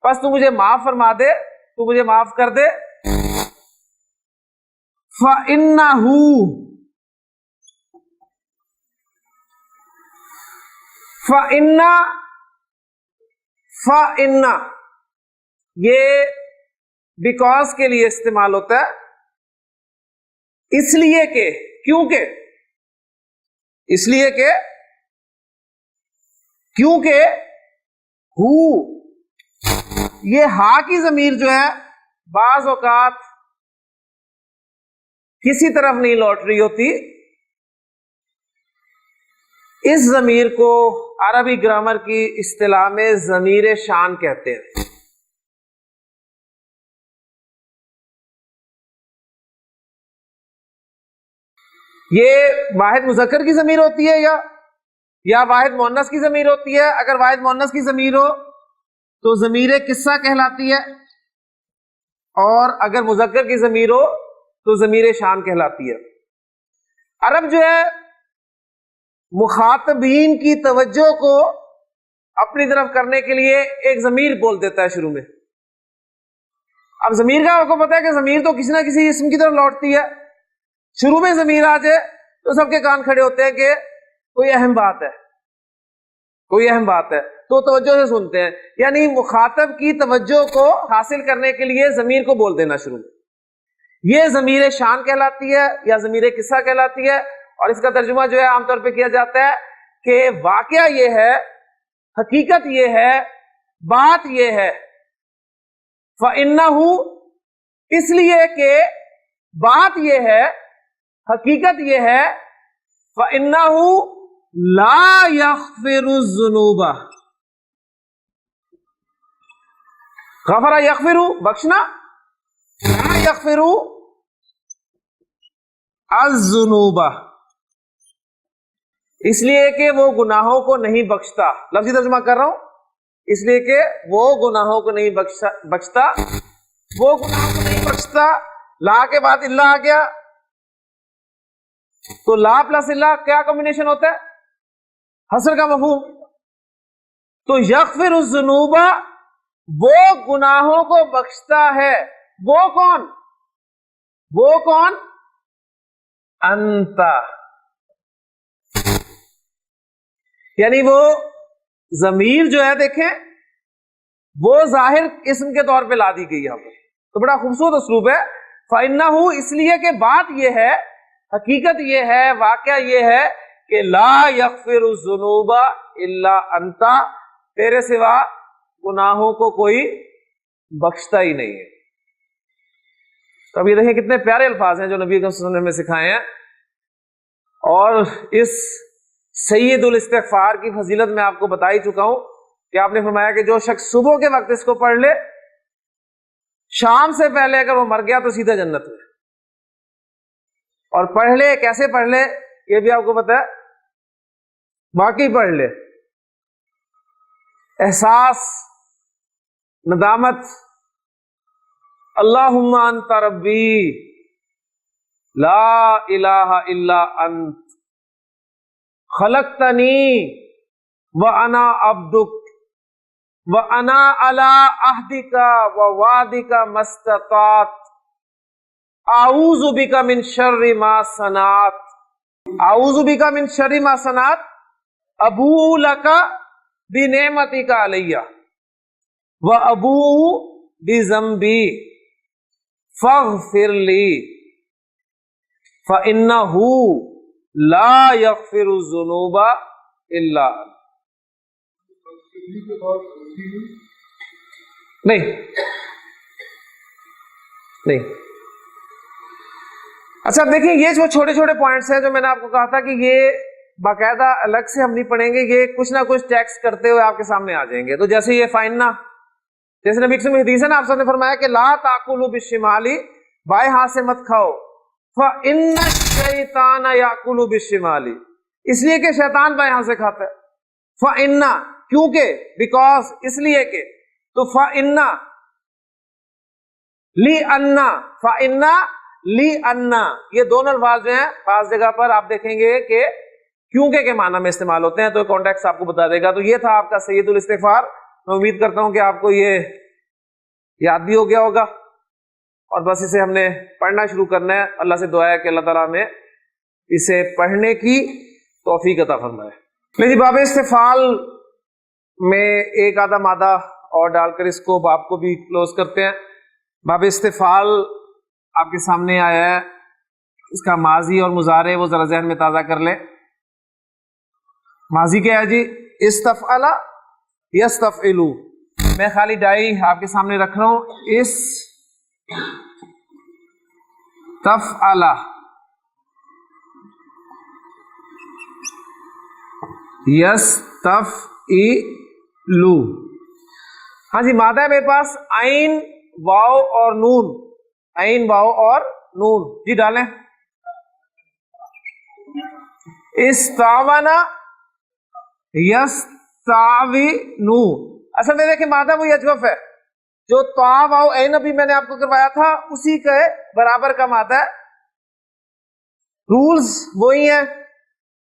بس تو مجھے معاف فرما دے، تو مجھے معاف کر دے. فَإِنَّ یہ بیکاز کے لیے استعمال ہوتا ہے، اس لیے کہ، کیونکہ، اس لیے کہ، کیونکہ ہو، یہ ہا کی ضمیر جو ہے بعض اوقات کسی طرف نہیں لوٹ رہی ہوتی. اس ضمیر کو عربی گرامر کی اصطلاح میں ضمیر شان کہتے ہیں. یہ واحد مذکر کی ضمیر ہوتی ہے یا واحد مؤنث کی ضمیر ہوتی ہے. اگر واحد مؤنث کی ضمیر ہو تو ضمیر قصہ کہلاتی ہے، اور اگر مذکر کی ضمیر ہو تو ضمیر شان کہلاتی ہے. عرب جو ہے مخاطبین کی توجہ کو اپنی طرف کرنے کے لیے ایک ضمیر بول دیتا ہے شروع میں. اب ضمیر کا آپ کو پتا ہے کہ ضمیر تو کسی نہ کسی اسم کی طرف لوٹتی ہے. شروع میں ضمیر آ جائے تو سب کے کان کھڑے ہوتے ہیں کہ کوئی اہم بات ہے، کوئی اہم بات ہے، تو توجہ سے سنتے ہیں. یعنی مخاطب کی توجہ کو حاصل کرنے کے لیے ضمیر کو بول دینا شروع میں، یہ ضمیر شان کہلاتی ہے یا ضمیر قصہ کہلاتی ہے. اور اس کا ترجمہ جو ہے عام طور پہ کیا جاتا ہے کہ واقعہ یہ ہے، حقیقت یہ ہے، بات یہ ہے. فَإِنَّهُ اس لیے کہ بات یہ ہے، حقیقت یہ ہے. فَإِنَّهُ لَا يَغْفِرُ الذُّنُوبَ، غفر یغفر بخشنا، لا یغفر الذنوب، اس لیے کہ وہ گناہوں کو نہیں بخشتا. لفظی ترجمہ کر رہا ہوں، اس لیے کہ وہ گناہوں کو نہیں بخشتا، وہ گناہوں کو نہیں بخشتا. لا کے بعد اللہ آ گیا، تو لا پلس اللہ کیا کمبینیشن ہوتا ہے؟ حصر کا مفہوم. تو یغفر الذنوب وہ گناہوں کو بخشتا ہے. وہ کون؟ وہ کون؟ انت، یعنی وہ ضمیر جو ہے دیکھیں وہ ظاہر اسم کے طور پہ لا دی گئی یہاں پر. تو بڑا خوبصورت اسلوب ہے. فَإِنَّهُ اس لیے کہ بات یہ ہے، حقیقت یہ ہے، واقعہ یہ ہے کہ لا یغفر الذنوب الا انت، تیرے سوا گناہوں کو کوئی بخشتا ہی نہیں ہے. تو اب یہ دیکھیں کتنے پیارے الفاظ ہیں جو نبی اکرم صلی اللہ علیہ وسلم نے سکھائے ہیں. اور اس سید الاستغفار کی فضیلت میں آپ کو بتا ہی چکا ہوں کہ آپ نے فرمایا کہ جو شخص صبح کے وقت اس کو پڑھ لے، شام سے پہلے اگر وہ مر گیا تو سیدھا جنت میں. اور پڑھ لے، کیسے پڑھ لے یہ بھی آپ کو پتا ہے، واقعی پڑھ لے، احساس، ندامت، اللہم انت ربی لا الہ الا انت خلقتنی وانا عبدک وانا علی عہدک ووعدک ما استطعت اعوذ بک من شر ما صنعت اعوذ بک من شر ما صنعت ابوء لک بنعمتک علی وابوء بذنبی فاغفر لی فإنہ لا یغفر الذنوب الا نہیں. اچھا دیکھیں یہ جو چھوٹے چھوٹے پوائنٹس ہیں جو میں نے آپ کو کہا تھا کہ یہ باقاعدہ الگ سے ہم نہیں پڑھیں گے، یہ کچھ نہ کچھ ٹیکسٹ کرتے ہوئے آپ کے سامنے آ جائیں گے. تو جیسے یہ فائنہ، جیسے نبی کی حدیث ہے نا، آپ سب نے فرمایا کہ لا تاکلوا بالشمال، بائیں ہاتھ سے مت کھاؤ، فإن الشیطان یاکل بالشمال، اس لیے کہ شیطان بائیں ہاتھ سے کھاتا ہے. فَإِنَّا کیونکہ، بیکاز اس لیے کہ، تو فَإِنَّا لِأَنَّا، فَإِنَّا لِأَنَّا یہ دونوں الفاظ جو ہیں بعض جگہ پر آپ دیکھیں گے کہ کیونکہ کے معنی میں استعمال ہوتے ہیں، تو کانٹیکسٹ آپ کو بتا دے گا. تو یہ تھا آپ کا سید الاستغفار. میں امید کرتا ہوں کہ آپ کو یہ یاد بھی ہو گیا ہوگا اور بس اسے ہم نے پڑھنا شروع کرنا ہے. اللہ سے دعا ہے کہ اللہ تعالیٰ ہمیں اسے پڑھنے کی توفیق عطا فرمائے. لیکن باب استفعال میں ایک آدھا مادہ اور ڈال کر اس کو باب کو بھی کلوز کرتے ہیں. باب استفعال آپ کے سامنے آیا ہے، اس کا ماضی اور مضارع وہ ذرا ذہن میں تازہ کر لیں. ماضی کیا ہے جی؟ استفعل یستفعلو. میں خالی ڈائی آپ کے سامنے رکھ رہا ہوں. استفعل یستفعلو. ہاں جی، مادہ ہے میرے پاس عین، واو اور نون. عین، واو اور نون. جی ڈالیں. استعونا یستعونو. اصل میں دیکھیں مادہ وہی اجوف ہے جو تا واو عین ابھی میں نے آپ کو کروایا تھا، اسی کے برابر کا مادہ ہے. رولز وہی ہیں.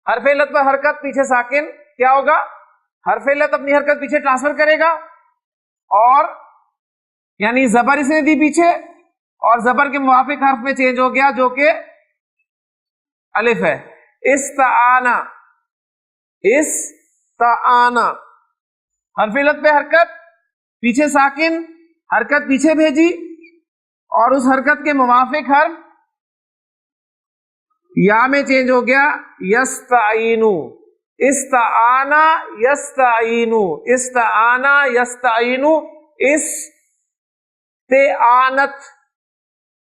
حرف علت پر حرکت پیچھے ساکن کیا ہوگا؟ حرف علت اپنی حرکت پیچھے ٹرانسفر کرے گا، اور یعنی زبر اس نے دی پیچھے اور زبر کے موافق حرف میں چینج ہو گیا جو کہ الف ہے. استعانا، استعانا. حرف علت پہ حرکت پیچھے ساکن، حرکت پیچھے بھیجی اور اس حرکت کے موافق حرف یا میں چینج ہو گیا یستعینو. استعانا یستعینو، استعانا یستعینو. استعانت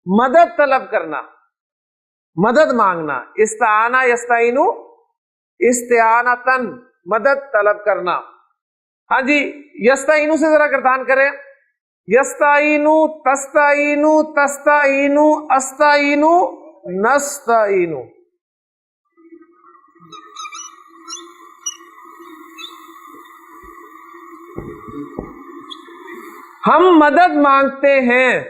مدد طلب کرنا، مدد مانگنا. استعانا یستعینو، استعانتن مدد طلب کرنا. ہاں جی، یستعینو سے ذرا گردان کریں. یستعینو، تستعینو، تستعینو، استعینو، نستعینو. ہم مدد مانگتے ہیں.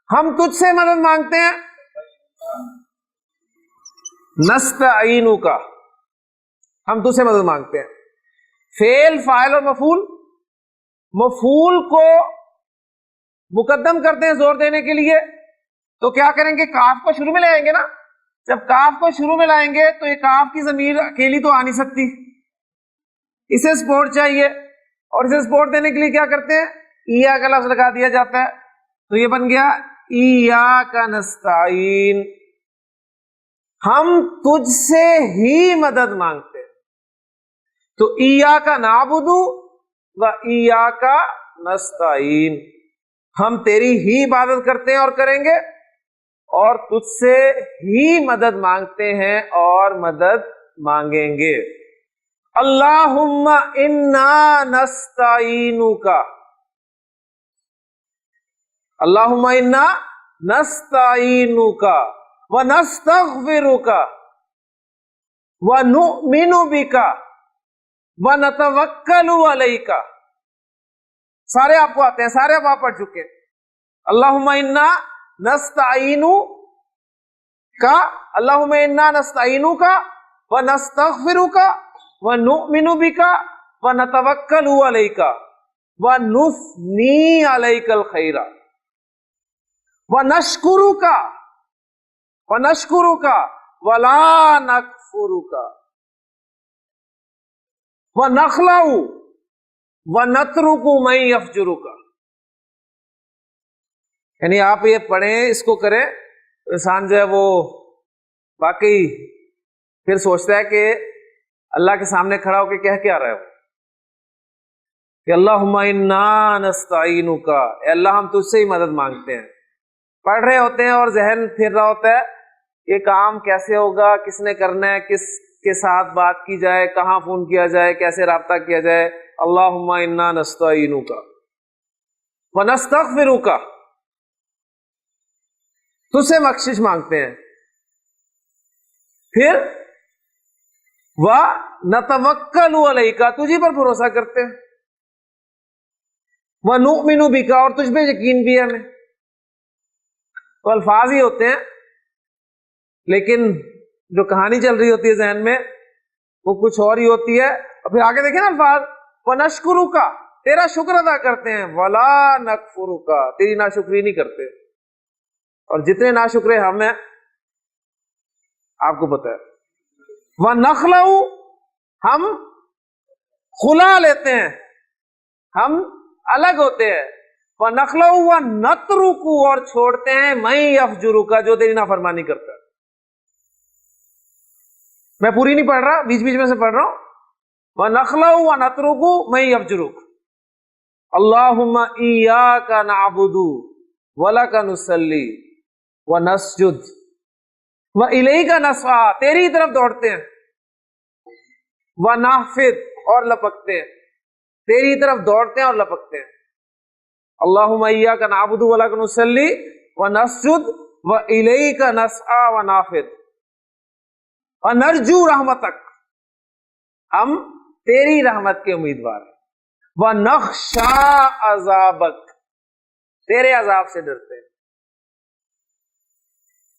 ہم تجھ سے مدد مانگتے ہیں. نستعینو کا ہم تجھ سے مدد مانگتے ہیں. فعل، فاعل اور مفعول. مفعول کو مقدم کرتے ہیں زور دینے کے لیے، تو کیا کریں گے؟ کاف کو شروع میں لے آئیں گے نا. جب کاف کو شروع میں لائیں گے تو یہ کاف کی ضمیر اکیلی تو آ نہیں سکتی، اسے سپورٹ چاہیے. اور اسے سپورٹ دینے کے لیے کیا کرتے ہیں؟ ایا کا لفظ لگا دیا جاتا ہے. تو یہ بن گیا ایاک نستعین. ہم تجھ سے ہی مدد مانگتے ہیں. تو ایاک نعبد و ایاک نستعین. ہم تیری ہی عبادت کرتے ہیں اور کریں گے، اور تجھ سے ہی مدد مانگتے ہیں اور مدد مانگیں گے. اللہم انا نستعینک. اللہم انا نستعینک ونستغفرک ونؤمن بک ونتوکل علیک. سارے آپ کو آتے ہیں، سارے آپ پڑھ چکے ہیں. اللہم انا نستعینک، اللہم انا نستعینک ونستغفرک ونؤمن بک ونتوکل علیک ونثنی علیک الخیر ونشکرک ولا نکفرک ونخلع ونترک من یفجرک. یعنی آپ یہ پڑھیں، اس کو کریں، انسان جو ہے وہ واقعی پھر سوچتا ہے کہ اللہ کے سامنے کھڑا ہو کے کہہ کیا رہے ہو کہ اللہم انا نستعینک، اے اللہ ہم تجھ سے ہی مدد مانگتے ہیں. پڑھ رہے ہوتے ہیں اور ذہن پھر رہا ہوتا ہے یہ کام کیسے ہوگا، کس نے کرنا ہے، کس کے ساتھ بات کی جائے، کہاں فون کیا جائے، کیسے رابطہ کیا جائے. اللہم انا نستعینک ونستغفرک، تجھ سے بخشش مانگتے ہیں. پھر وَنَتَوَكَّلُ عَلَيْكَ تجھی پر بھروسہ کرتے ہیں، وَنُؤْمِنُ بِكَ اور تجھ پہ یقین بھی ہے ہمیں. تو الفاظ ہی ہوتے ہیں لیکن جو کہانی چل رہی ہوتی ہے ذہن میں وہ کچھ اور ہی ہوتی ہے. اور پھر آگے دیکھیں نا الفاظ، وَنَشْكُرُكَ تیرا شکر ادا کرتے ہیں، وَلَا نَكْفُرُكَ تیری ناشکری نہیں کرتے. اور جتنے ناشکرے ہم ہیں آپ کو پتہ ہے. وَنَخْلَعُ ہم خلا لیتے ہیں، ہم الگ ہوتے ہیں. وَنَخْلَعُ وَنَتْرُكُ اور چھوڑتے ہیں مَن يَفْجُرُكَ جو تیری نافرمانی کرتا ہے. میں پوری نہیں پڑھ رہا، بیچ بیچ میں سے پڑھ رہا ہوں. وَنَخْلَعُ وَنَتْرُكُ مَن يَفْجُرُكَ اللہم ایاک نعبد وَلَکَ نُصَلِّ وَنَسْجُدُ وَإِلَیکَ نَسْعَىٰ تیری طرف دوڑتے ہیں، وَنَحْفِدُ اور لپکتے ہیں، تیری طرف دوڑتے ہیں اور لپکتے ہیں. اللہم ایاک نعبد وَلَکَ نُصَلِّ وَنَسْجُدُ وَإِلَیکَ نَسْعَىٰ وَنَحْفِدُ وَنَرْجُو رحمتک ہم تیری رحمت کے امیدوار ہیں. وَنَخْشَىٰ عَذَابَكَ تیرے عذاب سے ڈرتے ہیں.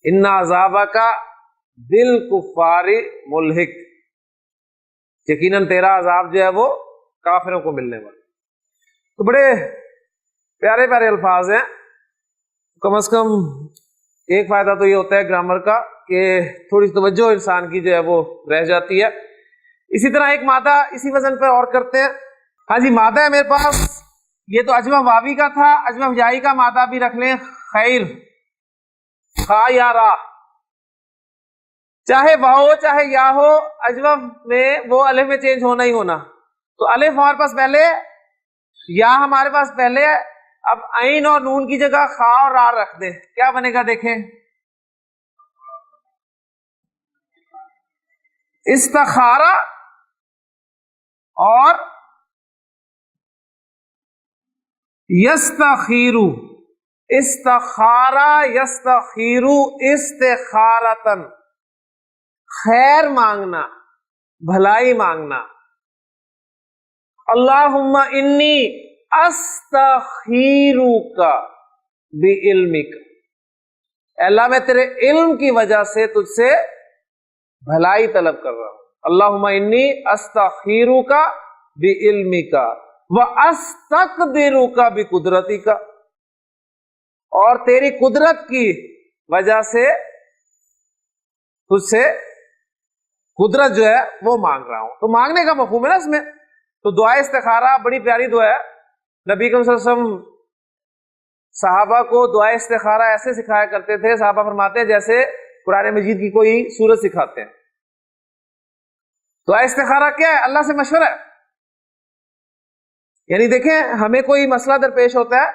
اِنَّ عَذَابَكَ بِالْكُفَّارِ مُلْحِقٌ یقیناً تیرا عذاب جو ہے وہ کافروں کو ملنے والا. تو بڑے پیارے پیارے الفاظ ہیں. کم از کم ایک فائدہ تو یہ ہوتا ہے گرامر کا کہ تھوڑی توجہ انسان کی جو ہے وہ رہ جاتی ہے. اسی طرح ایک مادہ اسی وزن پہ اور کرتے ہیں. ہاں جی مادہ ہے میرے پاس، یہ تو اجمہ واوی کا تھا، اجمہ ہجائی کا مادہ بھی رکھ لیں. خیر خا یا را، چاہے واہ ہو چاہے یا ہو، اجمہ میں وہ الف میں چینج ہونا ہی ہونا. تو الف ہمارے پاس پہلے، یا ہمارے پاس پہلے. اب عین اور نون کی جگہ خا اور را رکھ دیں، کیا بنے گا دیکھیں. استخارا اور یستخیرو، استخارا یستخیرو استخارتن خیر مانگنا، بھلائی مانگنا. اللہم انی استخیرک بعلمک اللہ میں تیرے علم کی وجہ سے تجھ سے بھلائی طلب کر رہا ہوں. اللہم انی استخیرک بعلمک وَأَسْتَقْدِرُكَ بِقُدْرَتِكَ اور تیری قدرت کی وجہ سے تجھ سے قدرت جو ہے وہ مانگ رہا ہوں. تو مانگنے کا مفہوم ہے نا اس میں. تو دعا استخارہ بڑی پیاری دعا ہے. نبی کریم صلی اللہ علیہ وسلم صحابہ کو دعا استخارہ ایسے سکھایا کرتے تھے، صحابہ فرماتے ہیں جیسے قرآن مجید کی کوئی سورت سکھاتے ہیں. دعا استخارہ کیا ہے؟ اللہ سے مشورہ ہے. یعنی دیکھیں ہمیں کوئی مسئلہ درپیش ہوتا ہے،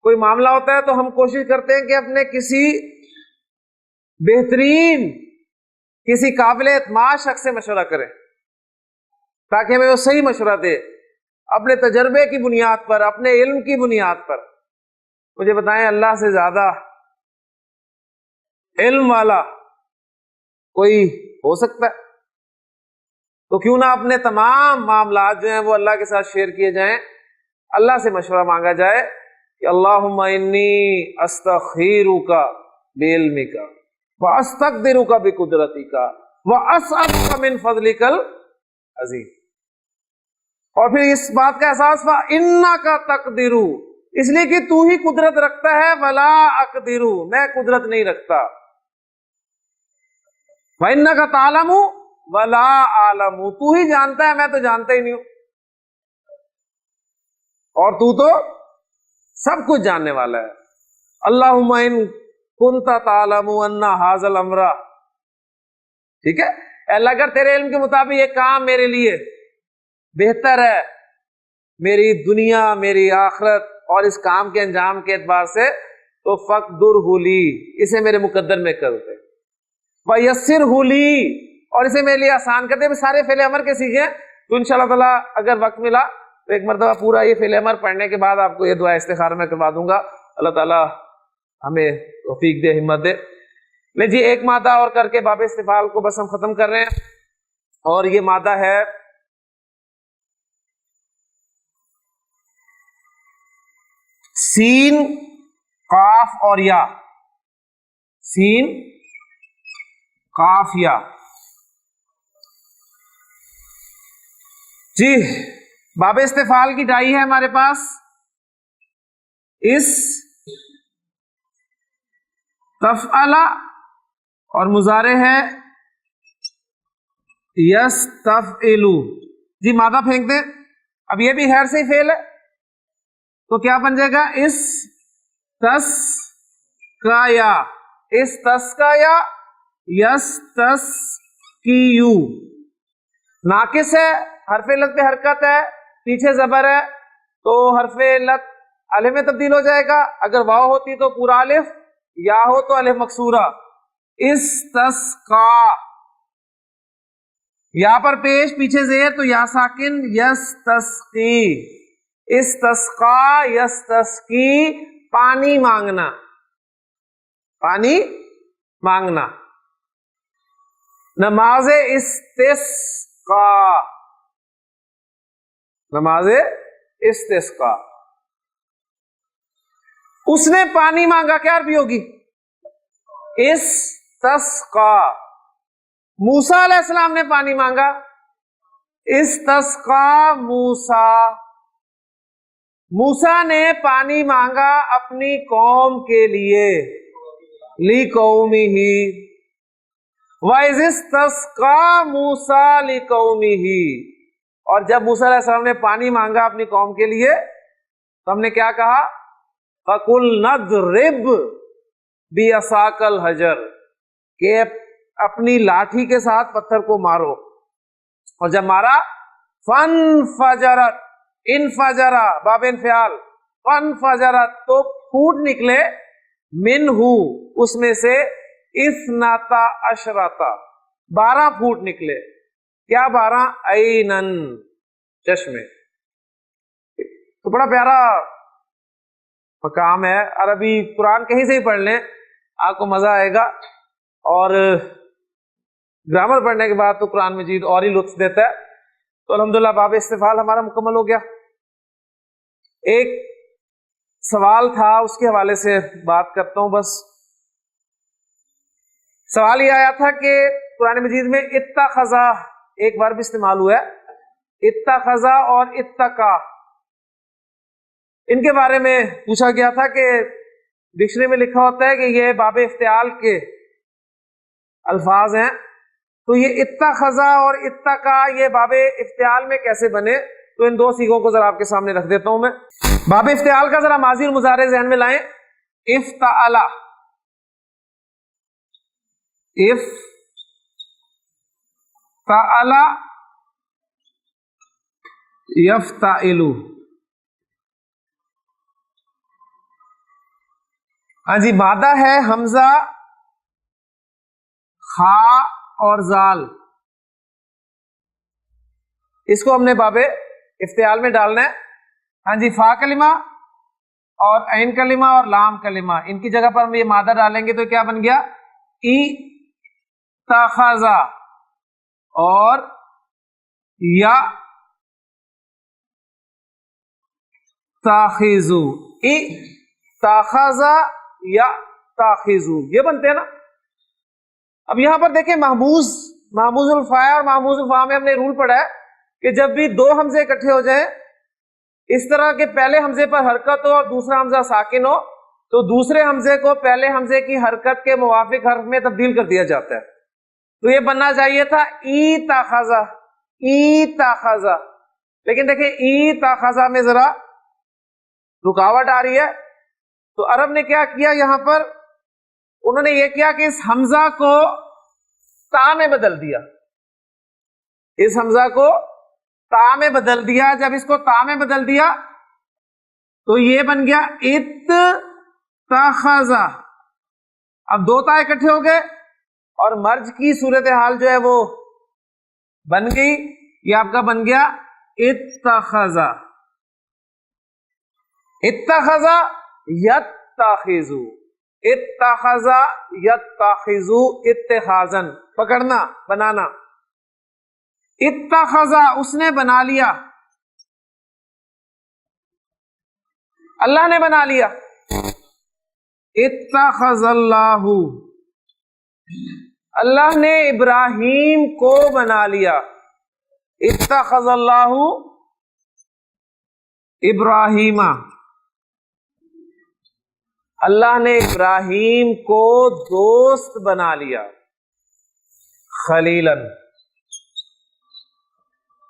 کوئی معاملہ ہوتا ہے تو ہم کوشش کرتے ہیں کہ اپنے کسی بہترین، کسی قابل اعتماد شخص سے مشورہ کریں تاکہ ہمیں وہ صحیح مشورہ دے اپنے تجربے کی بنیاد پر، اپنے علم کی بنیاد پر. مجھے بتائیں اللہ سے زیادہ علم والا کوئی ہو سکتا ہے؟ تو کیوں نہ اپنے تمام معاملات جو ہیں وہ اللہ کے ساتھ شیئر کیے جائیں، اللہ سے مشورہ مانگا جائے کہ اللہم انی استخیرک بعلمک واستقدرک بقدرتک واسألک من فضلک العظیم. اور پھر اس بات کا احساس ہوا انک تقدر، اس لیے کہ تو ہی قدرت رکھتا ہے، ولا اقدر میں قدرت نہیں رکھتا. وانک تعلم ولا اعلم تو ہی جانتا ہے، میں تو جانتا ہی نہیں ہوں، اور تو تو سب کچھ جاننے والا ہے. اللہم ان کنت تعلم ان ھذا الامر، ٹھیک ہے اللہ، اگر تیرے علم کے مطابق یہ کام میرے لیے بہتر ہے، میری دنیا میری آخرت اور اس کام کے انجام کے اعتبار سے، تو فقدرہ لی اسے میرے مقدر میں کر دے، ویسرہ لی اور اسے میرے لیے آسان کر دے. سارے فعل امر کے سیکھیں تو انشاءاللہ تعالیٰ اگر وقت ملا تو ایک مرتبہ پورا یہ فعل امر پڑھنے کے بعد آپ کو یہ دعا استخارہ میں کروا دوں گا. اللہ تعالیٰ ہمیں توفیق دے، ہمت دے. لے جی ایک مادہ اور کر کے باب استفعال کو بس ہم ختم کر رہے ہیں. اور یہ مادہ ہے سین، قاف اور یا، سین، قاف، یا۔ جی باب استفعال کی ڈائی ہے ہمارے پاس، اس تفعل اور مضارع ہے یستفعل۔ جی مادہ پھینک دیں، اب یہ بھی خیر سے ہی فعل ہے تو کیا بن جائے گا؟ اس تسقیا، اس تسقیا، یستسقیو۔ ناقص ہے، حرف علت پہ حرکت ہے، پیچھے زبر ہے تو حرف علت الف میں تبدیل ہو جائے گا، اگر واو ہوتی تو پورا الف، یا ہو تو الف مکسورہ۔ استسقا، یا پر پیش، پیچھے زیر تو یا ساکن، یستسقی، استسقا یستسقی، پانی مانگنا، پانی مانگنا۔ نماز استسقا، نماز استسقا۔ اس نے پانی مانگا، کیا عربی ہوگی؟ استسقا۔ موسیٰ علیہ السلام نے پانی مانگا، استسقا موسیٰ۔ موسیٰ نے پانی مانگا اپنی قوم کے لیے، لِقَوْمِهِ۔ وَإِذِ اسْتَسْقَىٰ مُوسَىٰ لِقَوْمِهِ۔ اور جب موسیٰ علیہ السلام نے پانی مانگا اپنی قوم کے لیے تو ہم نے کیا کہا؟ فَقُلْنَا اضْرِبْ بِعَصَاكَ الْحَجَرَ، کہ اپنی لاٹھی کے ساتھ پتھر کو مارو، اور جب مارا فَانْفَجَرَتْ، انفجرا باب انفعال، فَانْفَجَرَتْ تو پھوٹ نکلے، منہ اس میں سے، اثنتا عشرتا 12 پھوٹ نکلے۔ کیا 12؟ عینن چشمے۔ تو بڑا پیارا مقام ہے، عربی قرآن کہیں سے ہی پڑھ لیں آپ کو مزہ آئے گا، اور گرامر پڑھنے کے بعد تو قرآن مجید اور ہی لطف دیتا ہے۔ تو الحمدللہ باب استفعال ہمارا مکمل ہو گیا۔ ایک سوال تھا، اس کے حوالے سے بات کرتا ہوں بس۔ سوال یہ آیا تھا کہ قرآن مجید میں اتخذ ایک ورب استعمال ہوا ہے، اتخذ اور اتقا، ان کے بارے میں پوچھا گیا تھا کہ ڈکشنری میں لکھا ہوتا ہے کہ یہ باب افتعال کے الفاظ ہیں، تو یہ اتخذ اور اتقا یہ باب افتعال میں کیسے بنے؟ تو ان دو صیغوں کو ذرا آپ کے سامنے رکھ دیتا ہوں میں۔ باب افتعال کا ذرا ماضی اور مضارع ذہن میں لائیں۔ افتعل، افتعل، یفتعل۔ ہاں جی، مادہ ہے حمزہ، خا اور زال، اس کو ہم نے باب افتعال میں ڈالنا ہے۔ ہاں جی، فا کلمہ اور عین کلمہ اور لام کلمہ، ان کی جگہ پر ہم یہ مادہ ڈالیں گے تو کیا بن گیا؟ ای تاخذا اور یا تاخذو، ای تاخذا یا تاخذو، یہ بنتے ہیں نا۔ اب یہاں پر دیکھیں، محموز الفاء اور محموز الفاء میں ہم نے رول پڑھا ہے کہ جب بھی دو حمزے اکٹھے ہو جائیں، اس طرح کے پہلے حمزے پر حرکت ہو اور دوسرا حمزہ ساکن ہو، تو دوسرے حمزے کو پہلے حمزے کی حرکت کے موافق حرف میں تبدیل کر دیا جاتا ہے۔ تو یہ بننا چاہیے تھا ای تاخذا، ای تاخذا، لیکن دیکھیں ای تاخذا میں ذرا رکاوٹ آ رہی ہے، تو عرب نے کیا کیا یہاں پر؟ انہوں نے یہ کیا کہ اس حمزہ کو تا میں بدل دیا، اس حمزہ کو تا میں بدل دیا۔ جب اس کو تا میں بدل دیا تو یہ بن گیا اتخذا۔ اب دو تا اکٹھے ہو گئے اور مرج کی صورتحال جو ہے وہ بن گئی، یہ آپ کا بن گیا اتخذا، اتخذا یتخذو، اتخذا یتخذو اتخاذن، پکڑنا، بنانا۔ اتخذا اس نے بنا لیا، اللہ نے بنا لیا، اتخذ اللہ، اللہ نے ابراہیم کو بنا لیا، اتخذ اللہ ابراہیم، اللہ نے ابراہیم کو دوست بنا لیا، خلیلاً۔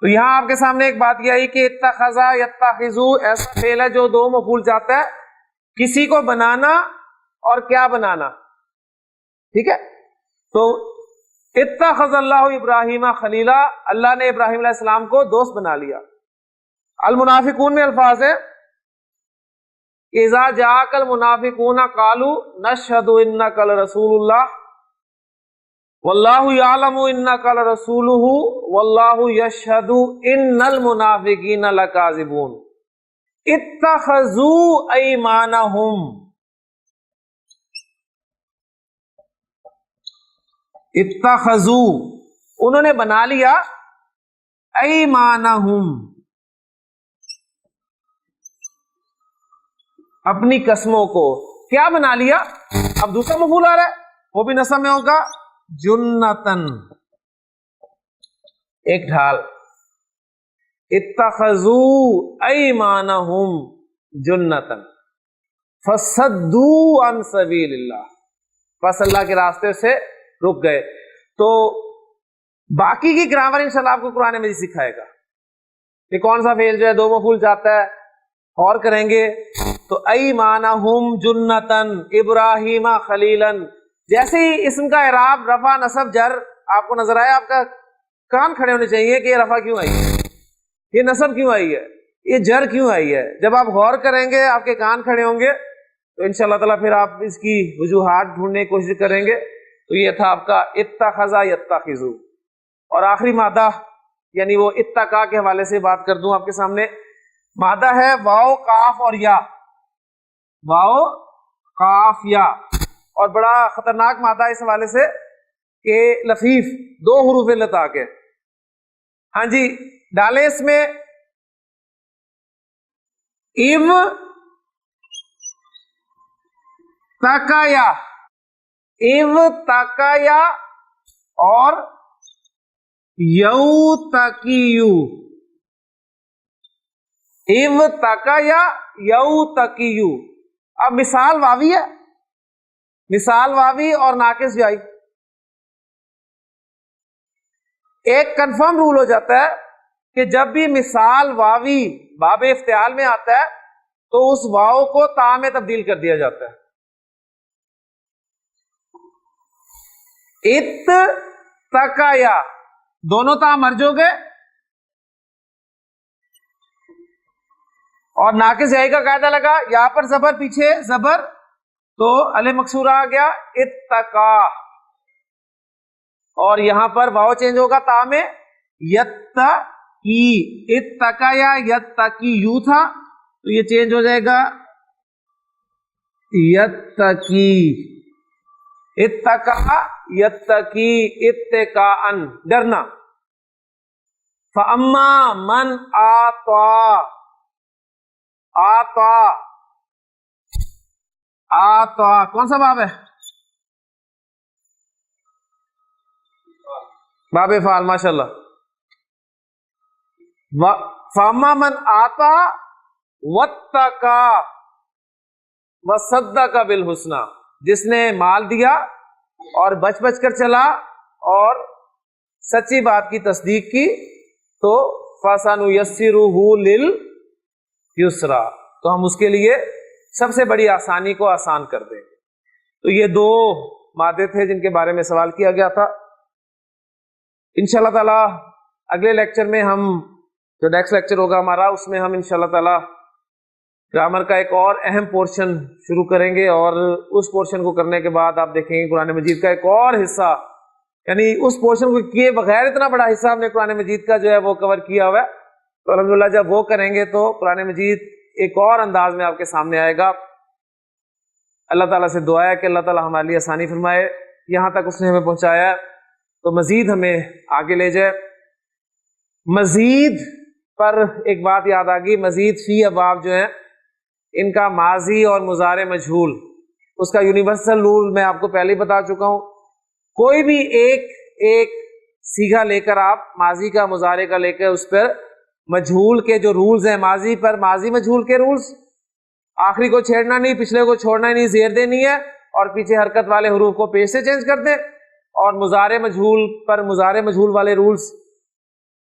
تو یہاں آپ کے سامنے ایک بات یہ آئی کہ اتخذا یتخذو ایسا فعل ہے جو دو مفعول جاتا ہے، کسی کو بنانا اور کیا بنانا، ٹھیک ہے؟ تو اتخذ اللہ ابراہیم خلیلا، اللہ نے ابراہیم علیہ السلام کو دوست بنا لیا۔ المنافقون میں الفاظ ہے اذا جاءک المنافقون قالوا نشهد انک لرسول اللہ واللہ یعلم انک لرسولہ واللہ یشہد ان المنافقین لکاذبون اتخذوا ایمانہم، اتخذوا انہوں نے بنا لیا، ایمانہم اپنی قسموں کو، کیا بنا لیا؟ اب دوسرا مفعول آ رہا ہے، وہ بھی نصب میں ہوگا، جنتن ایک ڈھال، اتخذوا ایمانہم جنتن فصدوا عن سبیل اللہ، بس اللہ کے راستے سے رک گئے۔ تو باقی کی گرامر انشاءاللہ آپ کو قرآن مجید سکھائے گا کہ کون سا فعل جو ہے دو مفعول جاتا ہے، اور کریں گے تو ایمانہم جنتن ابراہیم خلیلاً، جیسے ہی اسم کا اعراب رفع نصب جر آپ کو نظر آئے، آپ کا کان کھڑے ہونے چاہیے کہ یہ رفع کیوں آئی ہے، یہ نصب کیوں آئی ہے، یہ جر کیوں آئی ہے۔ جب آپ غور کریں گے، آپ کے کان کھڑے ہوں گے تو انشاءاللہ تعالیٰ پھر آپ اس کی وجوہات ڈھونڈنے کی کوشش کریں گے۔ تو یہ تھا آپ کا اتخذا یتخذو۔ اور آخری مادہ یعنی وہ اتقا کے حوالے سے بات کر دوں آپ کے سامنے، مادہ ہے واو قاف اور یا، واو قاف یا، اور بڑا خطرناک مادہ اس حوالے سے کہ لفیف دو حروف علت آ کے، ہاں جی ڈالیں اس میں اِو تکایا، اِو تکایا اور یو تکیو، اِو تکایا یو تکیو۔ اب مثال واوی ہے، مثال واوی اور ناقص جائی، ایک کنفرم رول ہو جاتا ہے کہ جب بھی مثال واوی باب افتعال میں آتا ہے تو اس واو کو تا میں تبدیل کر دیا جاتا ہے۔ ات تکایا دونوں تا مرج ہو گئے، اور ناقص جائی کا قاعدہ لگا، یہاں پر زبر پیچھے زبر تو الف مکسورہ آ گیا اتقا، اور یہاں پر واو چینج ہوگا تا میں، یتقی، اتقایا یتقی یو تھا تو یہ چینج ہو جائے گا یتقی، اتقا یتقی اتقاءن ڈرنا۔ فاما من آطا، آطا، آطا کون سا باب ہے؟ باب فعال، ماشاء اللہ۔ فاما من آطا واتقا وصدق بالحسنى، جس نے مال دیا اور بچ بچ کر چلا اور سچی بات کی تصدیق کی تو فَسَنُيَسِّرُهُ لِلْيُسْرَىٰ، تو ہم اس کے لیے سب سے بڑی آسانی کو آسان کر دیں گے۔ تو یہ دو مادے تھے جن کے بارے میں سوال کیا گیا تھا۔ انشاءاللہ تعالی اگلے لیکچر میں ہم جو نیکسٹ لیکچر ہوگا ہمارا، اس میں ہم انشاءاللہ تعالی گرامر کا ایک اور اہم پورشن شروع کریں گے، اور اس پورشن کو کرنے کے بعد آپ دیکھیں گے قرآن مجید کا ایک اور حصہ، یعنی اس پورشن کو کیے بغیر اتنا بڑا حصہ ہم نے قرآن مجید کا جو ہے وہ کور کیا ہوا ہے۔ تو الحمدللہ جب وہ کریں گے تو قرآن مجید ایک اور انداز میں آپ کے سامنے آئے گا۔ اللہ تعالیٰ سے دعا ہے کہ اللہ تعالیٰ ہمارے لیے آسانی فرمائے، یہاں تک اس نے ہمیں پہنچایا ہے تو مزید ہمیں آگے لے جائے۔ مزید پر ایک بات یاد آ گئی، مزید فی ابواب جو ہیں ان کا ماضی اور مضارع مجہول، اس کا یونیورسل رول میں آپ کو پہلے ہی بتا چکا ہوں. کوئی بھی ایک سیگا لے کر آپ ماضی کا مضارع کا لے کر اس پر مجہول کے جو رولز ہیں، ماضی پر ماضی مجہول کے رولز، آخری کو چھیڑنا نہیں، پچھلے کو چھوڑنا نہیں، زیر دینی ہے اور پیچھے حرکت والے حروف کو پیش سے چینج کر دیں. اور مضارع مجہول پر مضارع مجہول والے رولز،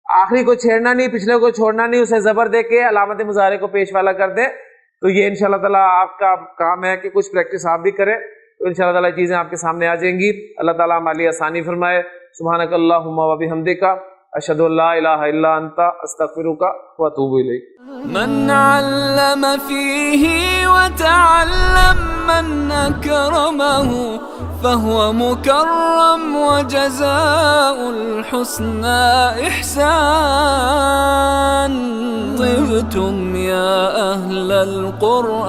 آخری کو چھیڑنا نہیں، پچھلے کو چھوڑنا نہیں، اسے زبر دے کے علامت مضارع کو پیش والا کر دیں. تو یہ انشاءاللہ تعالیٰ آپ کا کام ہے کہ کچھ پریکٹس آپ بھی کریں، تو انشاءاللہ تعالیٰ چیزیں آپ کے سامنے آ جائیں گی. اللہ تعالیٰ ہمارے لیے آسانی فرمائے. سبحانک اللہم و بحمدک، اشہد ان لا الہ الا انت، استغفرک و اتوب الیک. من علم فيه وتعلم من أكرمه فهو مكرم وجزاء الحسنى إحسان. طبتم يا أهل القرآن.